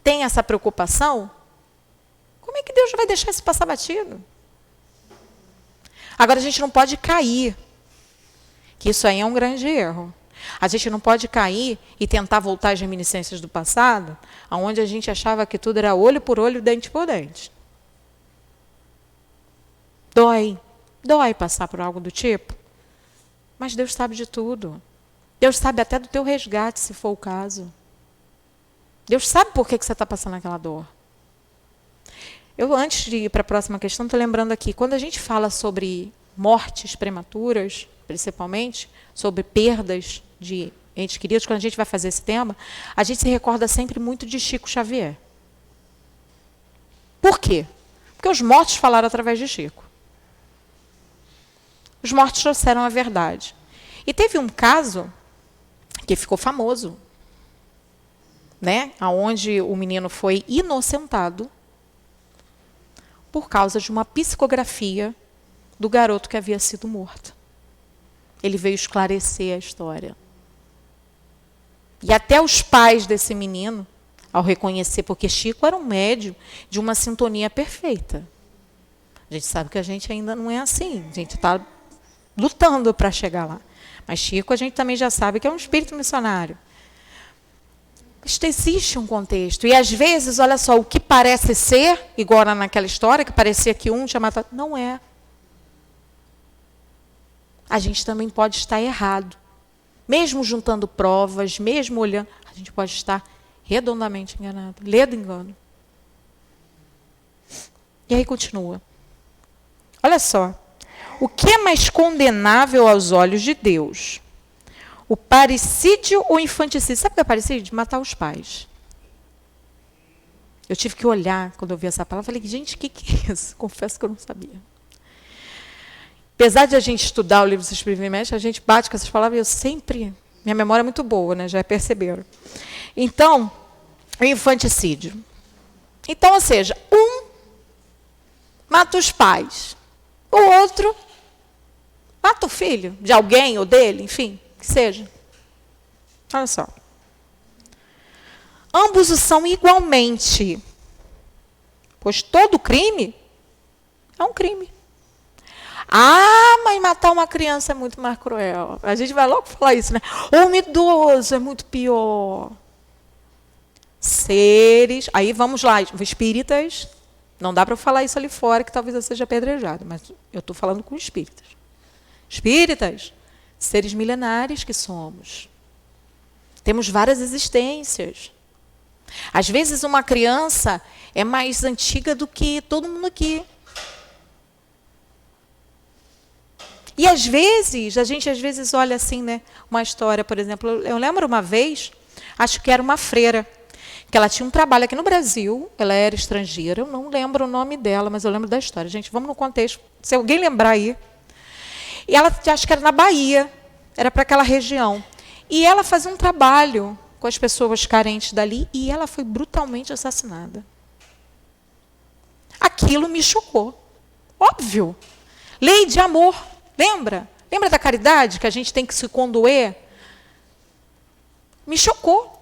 tem essa preocupação, como é que Deus vai deixar isso passar batido? Agora, a gente não pode cair, que isso aí é um grande erro. A gente não pode cair e tentar voltar às reminiscências do passado, onde a gente achava que tudo era olho por olho, dente por dente. Dói passar por algo do tipo, mas Deus sabe de tudo. Deus sabe até do teu resgate, se for o caso. Deus sabe por que você está passando aquela dor. Eu, antes de ir para a próxima questão, estou lembrando aqui, quando a gente fala sobre mortes prematuras, principalmente, sobre perdas de entes queridos, quando a gente vai fazer esse tema, a gente se recorda sempre muito de Chico Xavier. Por quê? Porque os mortos falaram através de Chico. Os mortos trouxeram a verdade. E teve um caso que ficou famoso, né? Onde o menino foi inocentado por causa de uma psicografia do garoto que havia sido morto. Ele veio esclarecer a história. E até os pais desse menino, ao reconhecer, porque Chico era um médium de uma sintonia perfeita. A gente sabe que a gente ainda não é assim, a gente está lutando para chegar lá. Mas Chico, a gente também já sabe que é um espírito missionário. Mas existe um contexto. E às vezes, olha só, o que parece ser, igual naquela história, que parecia que um tinha matado, não é. A gente também pode estar errado. Mesmo juntando provas, mesmo olhando, a gente pode estar redondamente enganado. Ledo engano. E aí continua. Olha só. O que é mais condenável aos olhos de Deus? O parricídio ou o infanticídio? Sabe o que é parricídio? Matar os pais. Eu tive que olhar quando eu vi essa palavra. Falei, gente, o que é isso? Confesso que eu não sabia. Apesar de a gente estudar o livro dos Espíritos Viventes, a gente bate com essas palavras e eu sempre... Minha memória é muito boa, né? Já perceberam. Então, o infanticídio. Então, ou seja, um mata os pais. O outro mata o filho de alguém ou dele, enfim, que seja. Olha só. Ambos o são igualmente, pois todo crime é um crime. Ah, mas matar uma criança é muito mais cruel. A gente vai logo falar isso, né? Ou um idoso é muito pior. Seres, aí vamos lá, espíritas, não dá para falar isso ali fora, que talvez eu seja apedrejado, mas eu estou falando com espíritas. Espíritas, seres milenares que somos. Temos várias existências. Às vezes uma criança é mais antiga do que todo mundo aqui. E às vezes, a gente olha assim, né? Uma história, por exemplo, eu lembro uma vez, acho que era uma freira, que ela tinha um trabalho aqui no Brasil, ela era estrangeira, eu não lembro o nome dela, mas eu lembro da história. Gente, vamos no contexto, se alguém lembrar aí. E ela, acho que era na Bahia, era para aquela região. E ela fazia um trabalho com as pessoas carentes dali e ela foi brutalmente assassinada. Aquilo me chocou. Óbvio. Lei de amor. Lembra? Lembra da caridade, que a gente tem que se condoer? Me chocou.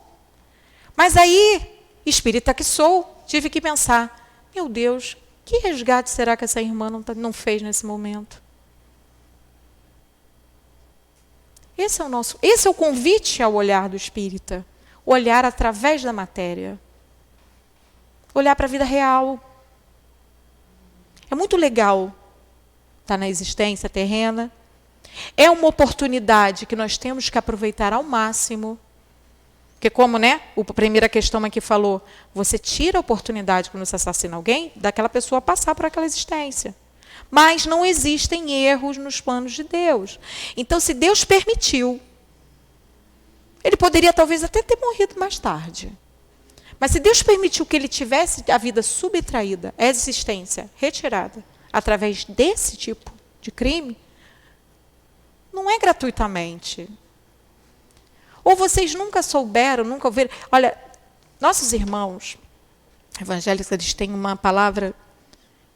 Mas aí, espírita que sou, tive que pensar, meu Deus, que resgate será que essa irmã não fez nesse momento? Esse é o convite ao olhar do espírita. Olhar através da matéria. Olhar para a vida real. É muito legal estar na existência terrena. É uma oportunidade que nós temos que aproveitar ao máximo. Porque como, né, a primeira questão aqui falou, você tira a oportunidade quando você assassina alguém, daquela pessoa passar por aquela existência. Mas não existem erros nos planos de Deus. Então, se Deus permitiu, ele poderia talvez até ter morrido mais tarde. Mas se Deus permitiu que ele tivesse a vida subtraída, a existência retirada, através desse tipo de crime, não é gratuitamente. Ou vocês nunca souberam, nunca ouviram. Olha, Nossos irmãos evangélicos, eles têm uma palavra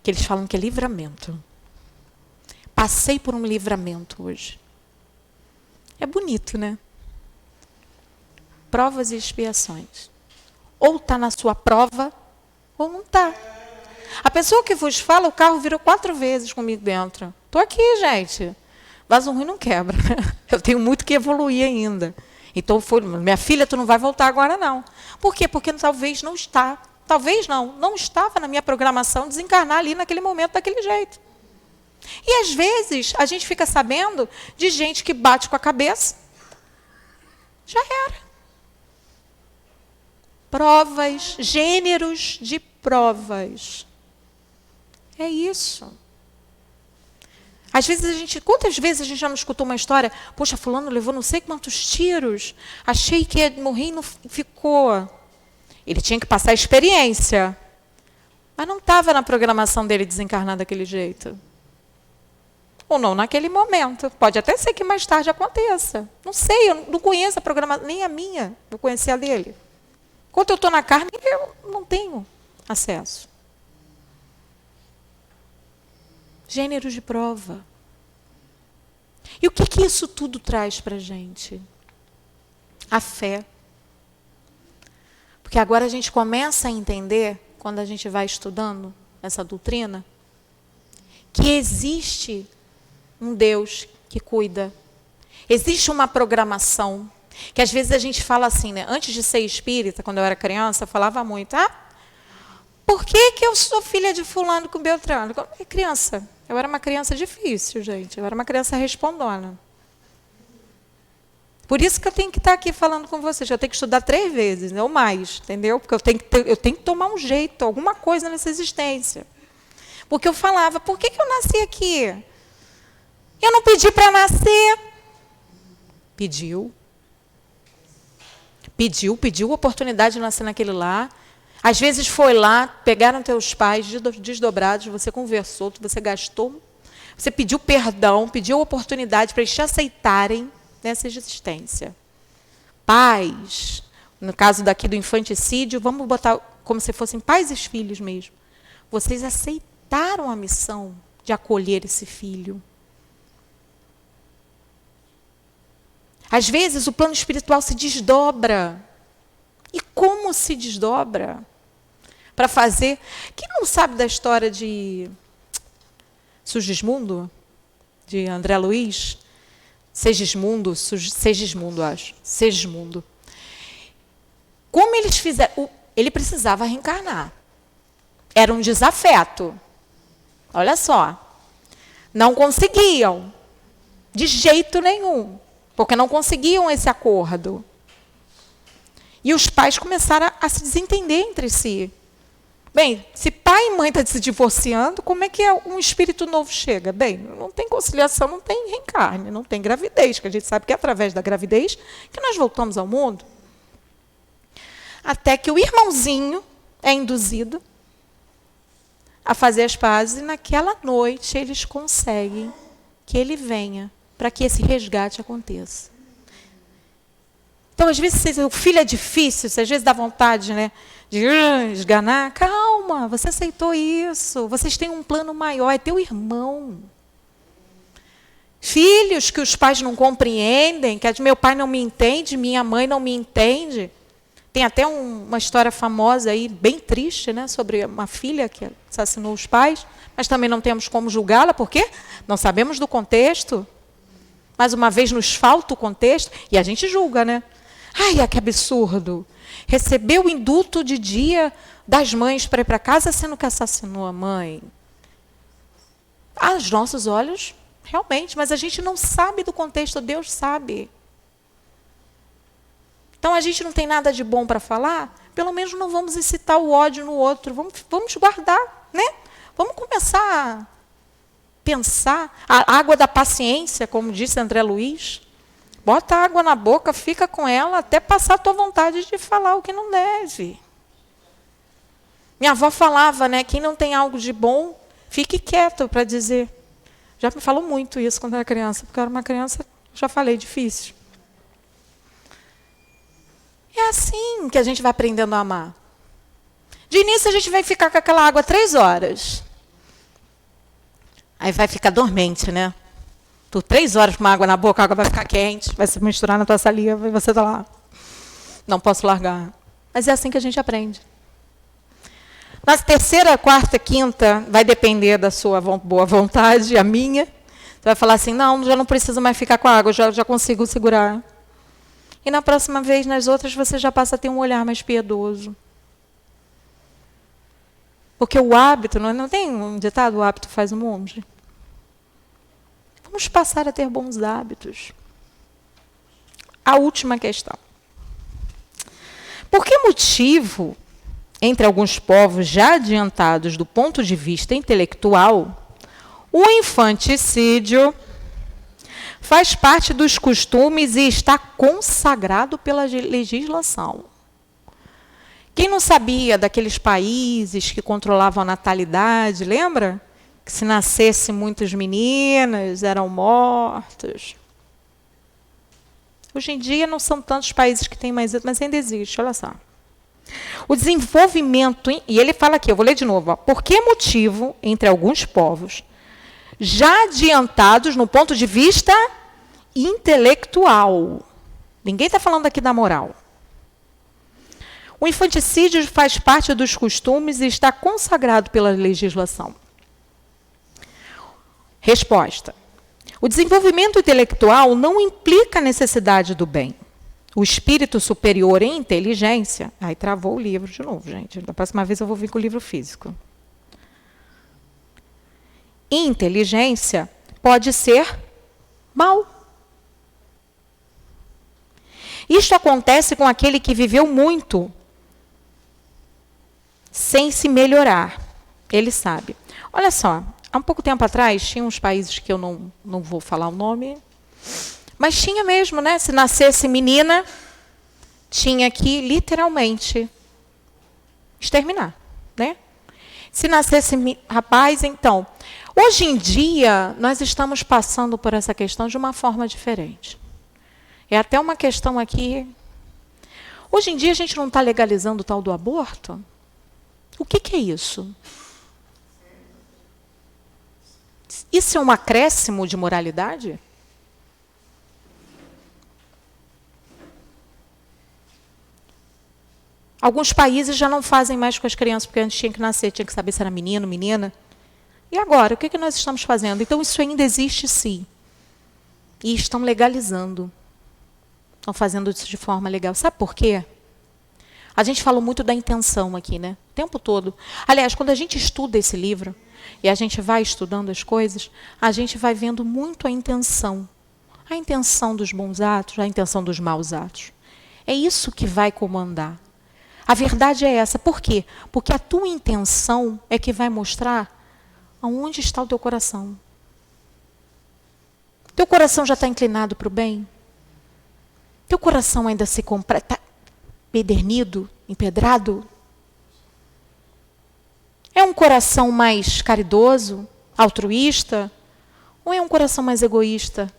que eles falam que é livramento. Passei por um livramento hoje. É bonito, né? Provas e expiações. Ou está na sua prova, ou não está. A pessoa que vos fala, o carro virou 4 vezes comigo dentro. Estou aqui, gente. Vaso ruim não quebra. Eu tenho muito que evoluir ainda. Então, minha filha, tu não vai voltar agora, não. Por quê? Porque talvez não está. Talvez não estava na minha programação desencarnar ali naquele momento, daquele jeito. E às vezes a gente fica sabendo de gente que bate com a cabeça. Já era. Provas, gêneros de provas. É isso. Às vezes quantas vezes a gente já não escutou uma história? Poxa, fulano levou não sei quantos tiros. Achei que ia morrer e não ficou. Ele tinha que passar a experiência. Mas não estava na programação dele desencarnar daquele jeito. Ou não naquele momento. Pode até ser que mais tarde aconteça. Não sei, eu não conheço a programação, nem a minha. Eu conheci a dele. Enquanto eu estou na carne, eu não tenho acesso. Gêneros de prova. E o que isso tudo traz para a gente? A fé. Porque agora a gente começa a entender, quando a gente vai estudando essa doutrina, que existe um Deus que cuida. Existe uma programação. Que às vezes a gente fala assim, né? Antes de ser espírita, quando eu era criança, eu falava muito, por que eu sou filha de fulano com Beltrano? Criança. Eu era uma criança difícil, gente. Eu era uma criança respondona. Por isso que eu tenho que estar aqui falando com vocês. Eu tenho que estudar 3 vezes, ou mais, entendeu? Porque eu tenho que tomar um jeito, alguma coisa nessa existência. Porque eu falava, por que eu nasci aqui? Eu não pedi para nascer. Pediu a oportunidade de nascer naquele lar. Às vezes foi lá, pegaram teus pais desdobrados, você conversou, você gastou, você pediu perdão, pediu a oportunidade para eles te aceitarem nessa existência. Pais, no caso daqui do infanticídio, vamos botar como se fossem pais e filhos mesmo. Vocês aceitaram a missão de acolher esse filho. Às vezes o plano espiritual se desdobra. E como se desdobra? Para fazer... Quem não sabe da história de Sigismundo? De André Luiz? Segismundo, acho. Segismundo. Como eles fizeram? Ele precisava reencarnar. Era um desafeto. Olha só. Não conseguiam. De jeito nenhum. Porque não conseguiam esse acordo. E os pais começaram a se desentender entre si. Bem, se pai e mãe estão se divorciando, como é que um espírito novo chega? Bem, não tem conciliação, não tem reencarne, não tem gravidez, que a gente sabe que é através da gravidez que nós voltamos ao mundo. Até que o irmãozinho é induzido a fazer as pazes, e naquela noite eles conseguem que ele venha para que esse resgate aconteça. Então, às vezes, o filho é difícil, às vezes dá vontade, né, de esganar. Calma, você aceitou isso. Vocês têm um plano maior, é teu irmão. Filhos que os pais não compreendem, que meu pai não me entende, minha mãe não me entende. Tem até uma história famosa aí, bem triste, né, sobre uma filha que assassinou os pais, mas também não temos como julgá-la, porque não sabemos do contexto. Mais uma vez, nos falta o contexto, e a gente julga, né? Ai, que absurdo. Recebeu o indulto de dia das mães para ir para casa, sendo que assassinou a mãe. Aos nossos olhos, realmente, mas a gente não sabe do contexto, Deus sabe. Então, a gente não tem nada de bom para falar, pelo menos não vamos incitar o ódio no outro, vamos guardar, né? Vamos começar a pensar. A água da paciência, como disse André Luiz, bota a água na boca, fica com ela até passar a tua vontade de falar o que não deve. Minha avó falava, né, quem não tem algo de bom, fique quieto para dizer. Já me falou muito isso quando eu era criança, porque eu era uma criança, já falei, difícil. É assim que a gente vai aprendendo a amar. De início, a gente vai ficar com aquela água 3 horas. Aí vai ficar dormente, né? Tu 3 horas com uma água na boca, a água vai ficar quente, vai se misturar na tua saliva e você tá lá. Não posso largar. Mas é assim que a gente aprende. Na terceira, quarta, quinta, vai depender da sua boa vontade, a minha. Você vai falar assim, não, já não preciso mais ficar com a água, já consigo segurar. E na próxima vez, nas outras, você já passa a ter um olhar mais piedoso. Porque o hábito, não tem um ditado, o hábito faz o monge? Vamos passar a ter bons hábitos. A última questão. Por que motivo, entre alguns povos já adiantados do ponto de vista intelectual, o infanticídio faz parte dos costumes e está consagrado pela legislação? Quem não sabia daqueles países que controlavam a natalidade, lembra? Que se nascesse muitas meninas, eram mortos. Hoje em dia não são tantos países que têm mais, mas ainda existe, olha só. O desenvolvimento, e ele fala aqui, eu vou ler de novo, ó, por que motivo, entre alguns povos, já adiantados no ponto de vista intelectual. Ninguém está falando aqui da moral. O infanticídio faz parte dos costumes e está consagrado pela legislação. Resposta. O desenvolvimento intelectual não implica a necessidade do bem. O espírito superior em inteligência... Aí travou o livro de novo, gente. Da próxima vez eu vou vir com o livro físico. Inteligência pode ser mal. Isto acontece com aquele que viveu muito sem se melhorar. Ele sabe. Olha só, há um pouco tempo atrás, tinha uns países que eu não vou falar o nome, mas tinha mesmo, né? Se nascesse menina, tinha que, literalmente, exterminar, né? Se nascesse rapaz, então... Hoje em dia, nós estamos passando por essa questão de uma forma diferente. É até uma questão aqui... Hoje em dia, a gente não está legalizando o tal do aborto? O que é isso? Isso é um acréscimo de moralidade? Alguns países já não fazem mais com as crianças, porque antes tinha que nascer, tinha que saber se era menino, menina. E agora, o que nós estamos fazendo? Então, isso ainda existe, sim. E estão legalizando. Estão fazendo isso de forma legal. Sabe por quê? A gente falou muito da intenção aqui, né? O tempo todo. Aliás, quando a gente estuda esse livro, e a gente vai estudando as coisas, a gente vai vendo muito a intenção. A intenção dos bons atos, a intenção dos maus atos. É isso que vai comandar. A verdade é essa. Por quê? Porque a tua intenção é que vai mostrar aonde está o teu coração. Teu coração já está inclinado para o bem? Teu coração ainda se está pedernido, empedrado? É um coração mais caridoso, altruísta? Ou é um coração mais egoísta?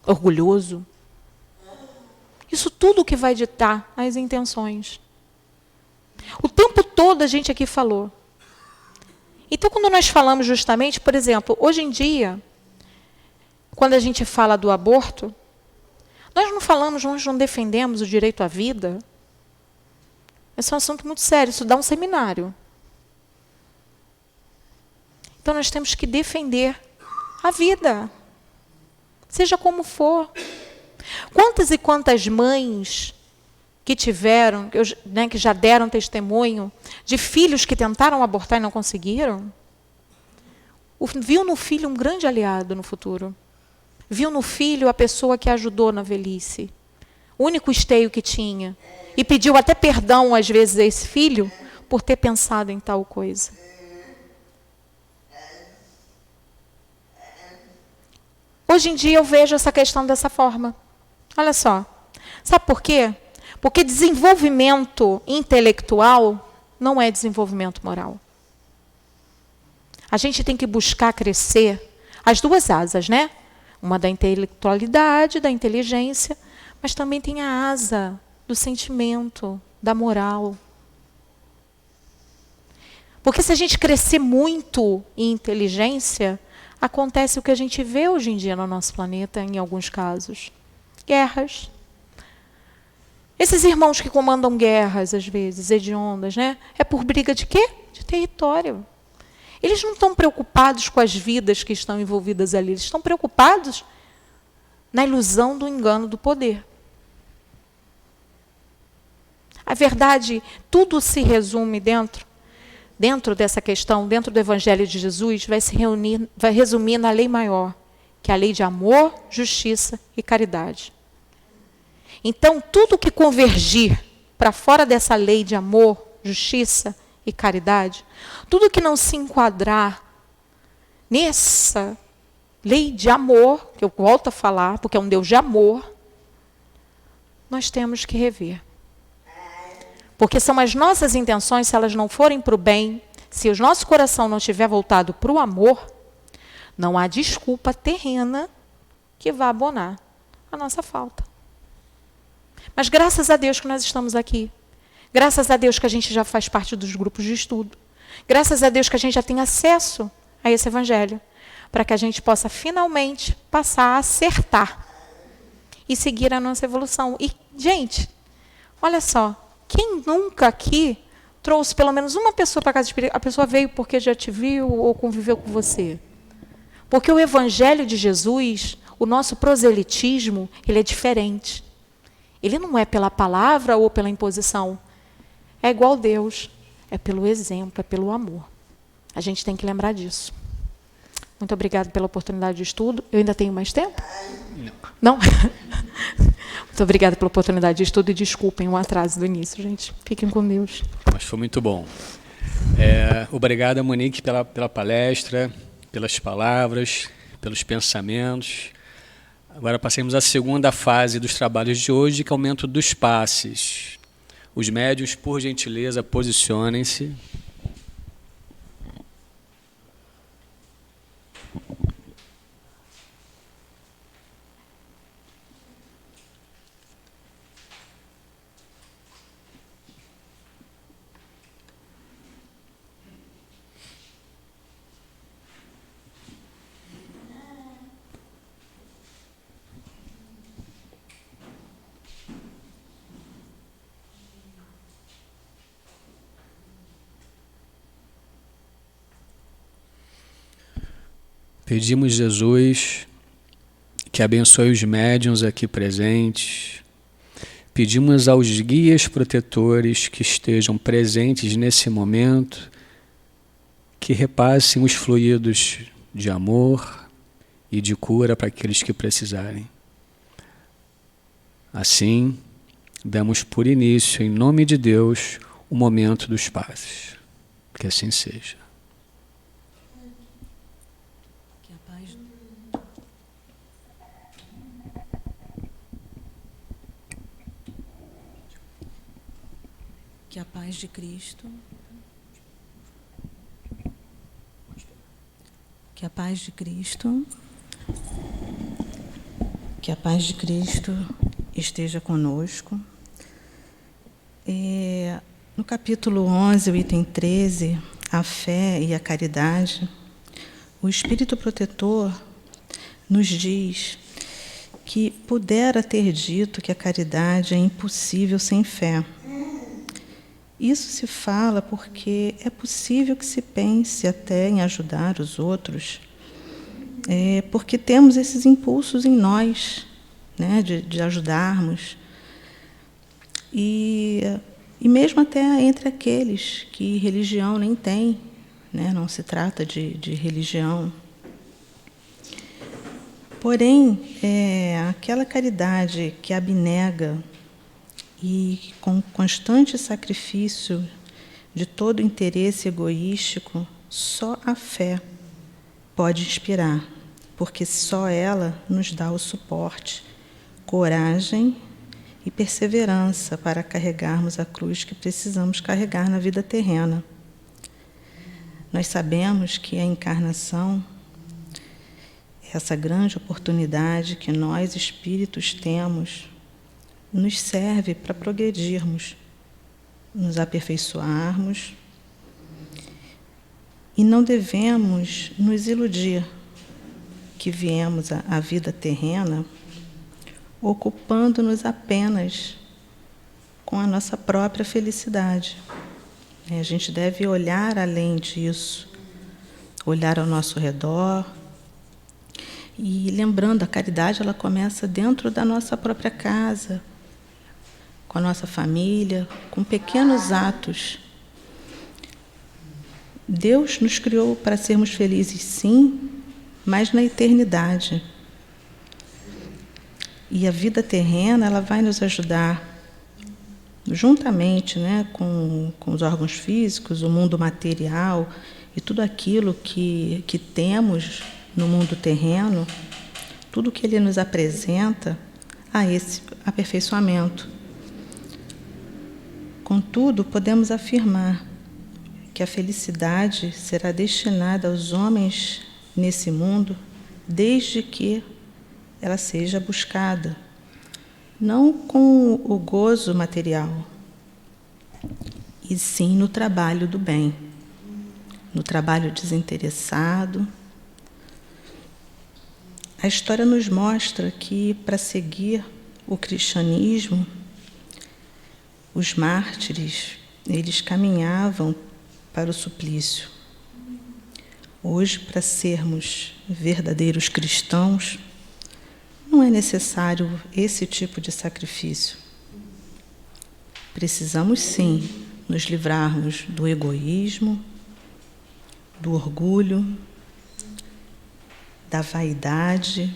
Orgulhoso? Isso tudo que vai ditar as intenções. O tempo todo a gente aqui falou. Então, quando nós falamos justamente, por exemplo, hoje em dia, quando a gente fala do aborto, nós não falamos, nós não defendemos o direito à vida. Esse é um assunto muito sério, isso dá um seminário. Então, nós temos que defender a vida, seja como for. Quantas e quantas mães que tiveram, que já deram testemunho de filhos que tentaram abortar e não conseguiram, viu no filho um grande aliado no futuro. Viu no filho a pessoa que ajudou na velhice, o único esteio que tinha, e pediu até perdão, às vezes, a esse filho por ter pensado em tal coisa. Hoje em dia eu vejo essa questão dessa forma. Olha só. Sabe por quê? Porque desenvolvimento intelectual não é desenvolvimento moral. A gente tem que buscar crescer as duas asas, né? Uma da intelectualidade, da inteligência, mas também tem a asa do sentimento, da moral. Porque se a gente crescer muito em inteligência, acontece o que a gente vê hoje em dia no nosso planeta, em alguns casos. Guerras. Esses irmãos que comandam guerras, às vezes, hediondas, né? É por briga de quê? De território. Eles não estão preocupados com as vidas que estão envolvidas ali, eles estão preocupados na ilusão do engano do poder. A verdade, tudo se resume dentro dessa questão, dentro do Evangelho de Jesus, vai resumir na lei maior, que é a lei de amor, justiça e caridade. Então, tudo que convergir para fora dessa lei de amor, justiça e caridade, tudo que não se enquadrar nessa lei de amor, que eu volto a falar, porque é um Deus de amor, nós temos que rever. Porque são as nossas intenções, se elas não forem para o bem, se o nosso coração não estiver voltado para o amor, não há desculpa terrena que vá abonar a nossa falta. Mas graças a Deus que nós estamos aqui. Graças a Deus que a gente já faz parte dos grupos de estudo. Graças a Deus que a gente já tem acesso a esse Evangelho, para que a gente possa finalmente passar a acertar e seguir a nossa evolução. E, gente, olha só, quem nunca aqui trouxe pelo menos uma pessoa para a casa espírita? A pessoa veio porque já te viu ou conviveu com você. Porque o Evangelho de Jesus, o nosso proselitismo, ele é diferente. Ele não é pela palavra ou pela imposição. É igual Deus. É pelo exemplo, é pelo amor. A gente tem que lembrar disso. Muito obrigada pela oportunidade de estudo. Eu ainda tenho mais tempo? Não? Muito obrigada pela oportunidade de estudo e desculpem o atraso do início, gente. Fiquem com Deus. Mas foi muito bom. Obrigada, Monique, pela palestra, pelas palavras, pelos pensamentos. Agora passemos à segunda fase dos trabalhos de hoje, que é o aumento dos passes. Os médiuns, por gentileza, posicionem-se. Pedimos, Jesus, que abençoe os médiuns aqui presentes. Pedimos aos guias protetores que estejam presentes nesse momento, que repassem os fluidos de amor e de cura para aqueles que precisarem. Assim, damos por início, em nome de Deus, o momento dos passes. Que assim seja. Que a paz de Cristo, que a paz de Cristo, que a paz de Cristo esteja conosco. No capítulo 11, o item 13, a fé e a caridade, o Espírito Protetor nos diz que pudera ter dito que a caridade é impossível sem fé. Isso se fala porque é possível que se pense até em ajudar os outros, porque temos esses impulsos em nós, né, de ajudarmos. E mesmo até entre aqueles que religião nem tem, né, não se trata de religião. Porém, aquela caridade que abnega e com constante sacrifício de todo interesse egoístico, só a fé pode inspirar, porque só ela nos dá o suporte, coragem e perseverança para carregarmos a cruz que precisamos carregar na vida terrena. Nós sabemos que a encarnação, essa grande oportunidade que nós, espíritos, temos nos serve para progredirmos, nos aperfeiçoarmos, e não devemos nos iludir que viemos à vida terrena ocupando-nos apenas com a nossa própria felicidade. A gente deve olhar além disso, olhar ao nosso redor. E lembrando, a caridade ela começa dentro da nossa própria casa, com a nossa família, com pequenos atos. Deus nos criou para sermos felizes, sim, mas na eternidade. E a vida terrena ela vai nos ajudar, juntamente, né, com os órgãos físicos, o mundo material e tudo aquilo que temos no mundo terreno, tudo que ele nos apresenta a esse aperfeiçoamento. Contudo, podemos afirmar que a felicidade será destinada aos homens nesse mundo desde que ela seja buscada, não com o gozo material, e sim no trabalho do bem, no trabalho desinteressado. A história nos mostra que, para seguir o cristianismo, os mártires, eles caminhavam para o suplício. Hoje, para sermos verdadeiros cristãos, não é necessário esse tipo de sacrifício. Precisamos, sim, nos livrarmos do egoísmo, do orgulho, da vaidade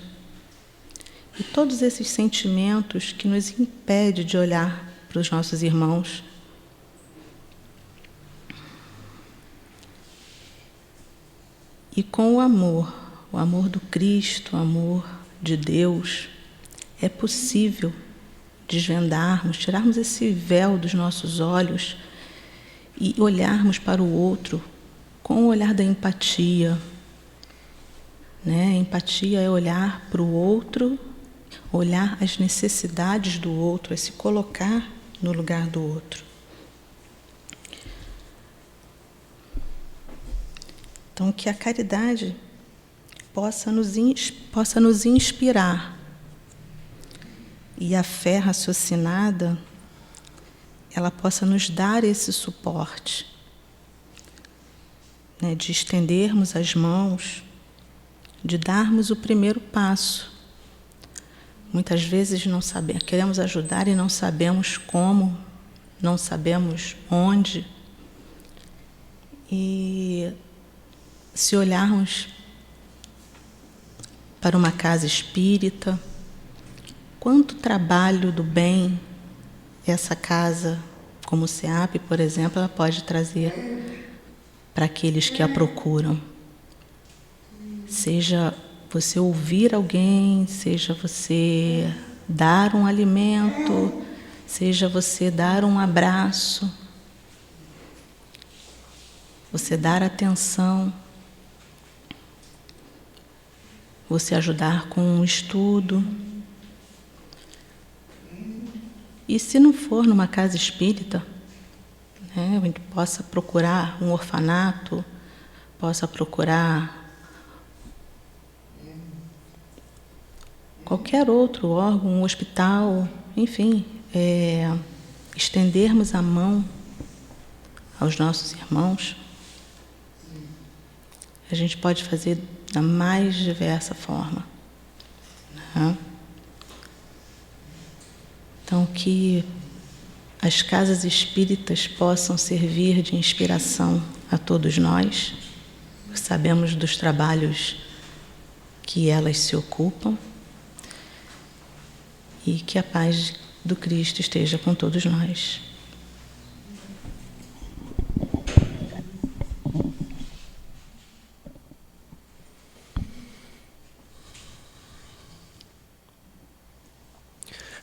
e todos esses sentimentos que nos impedem de olhar para os nossos irmãos. E com o amor do Cristo, o amor de Deus, é possível desvendarmos, tirarmos esse véu dos nossos olhos e olharmos para o outro com o olhar da empatia. Empatia é olhar para o outro, olhar as necessidades do outro, é se colocar no lugar do outro. Então, que a caridade possa nos inspirar. E a fé raciocinada, ela possa nos dar esse suporte, de estendermos as mãos, de darmos o primeiro passo. Muitas vezes não sabemos, queremos ajudar e não sabemos como, não sabemos onde. E se olharmos para uma casa espírita, quanto trabalho do bem essa casa, como o SEAP, por exemplo, ela pode trazer para aqueles que a procuram. Seja você ouvir alguém, seja você dar um alimento, seja você dar um abraço, você dar atenção, você ajudar com um estudo. E se não for numa casa espírita, a gente possa procurar um orfanato, possa procurar qualquer outro órgão, um hospital, enfim, estendermos a mão aos nossos irmãos. A gente pode fazer da mais diversa forma. Então, que as casas espíritas possam servir de inspiração a todos nós. Sabemos dos trabalhos que elas se ocupam. E que a paz do Cristo esteja com todos nós.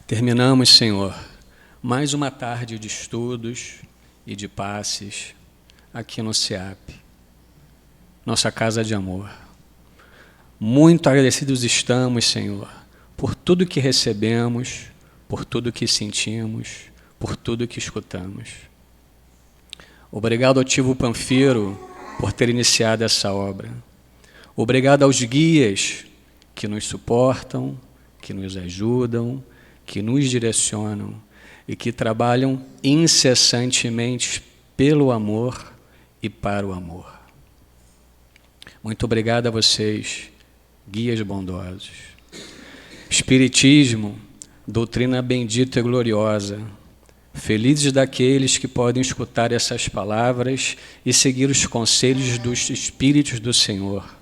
Terminamos, Senhor, mais uma tarde de estudos e de passes aqui no SEAP, nossa casa de amor. Muito agradecidos estamos, Senhor, por tudo que recebemos, por tudo que sentimos, por tudo que escutamos. Obrigado ao Altivo Panfiro por ter iniciado essa obra. Obrigado aos guias que nos suportam, que nos ajudam, que nos direcionam e que trabalham incessantemente pelo amor e para o amor. Muito obrigado a vocês, guias bondosos. Espiritismo, doutrina bendita e gloriosa. Felizes daqueles que podem escutar essas palavras e seguir os conselhos dos Espíritos do Senhor.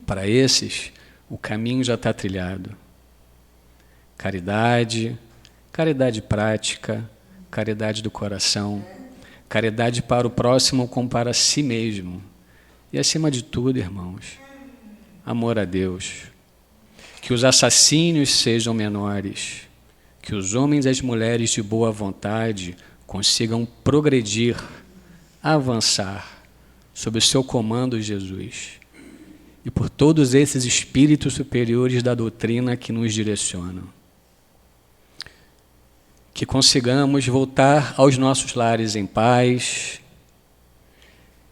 Para esses, o caminho já está trilhado. Caridade, caridade prática, caridade do coração, caridade para o próximo como para si mesmo. E acima de tudo, irmãos, amor a Deus. Que os assassínios sejam menores, que os homens e as mulheres de boa vontade consigam progredir, avançar, sob o seu comando, Jesus. E por todos esses espíritos superiores da doutrina que nos direcionam. Que consigamos voltar aos nossos lares em paz,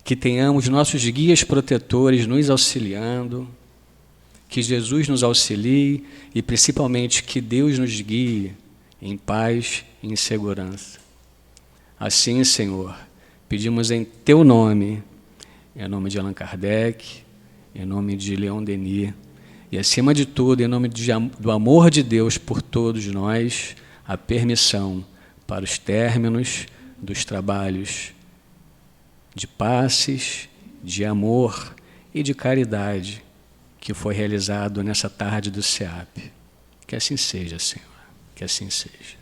que tenhamos nossos guias protetores nos auxiliando, que Jesus nos auxilie e principalmente que Deus nos guie em paz e em segurança. Assim, Senhor, pedimos em Teu nome, em nome de Allan Kardec, em nome de Leon Denis, e acima de tudo, em nome do amor de Deus por todos nós, a permissão para os términos dos trabalhos de passes, de amor e de caridade que foi realizado nessa tarde do SEAP. Que assim seja, Senhor, que assim seja.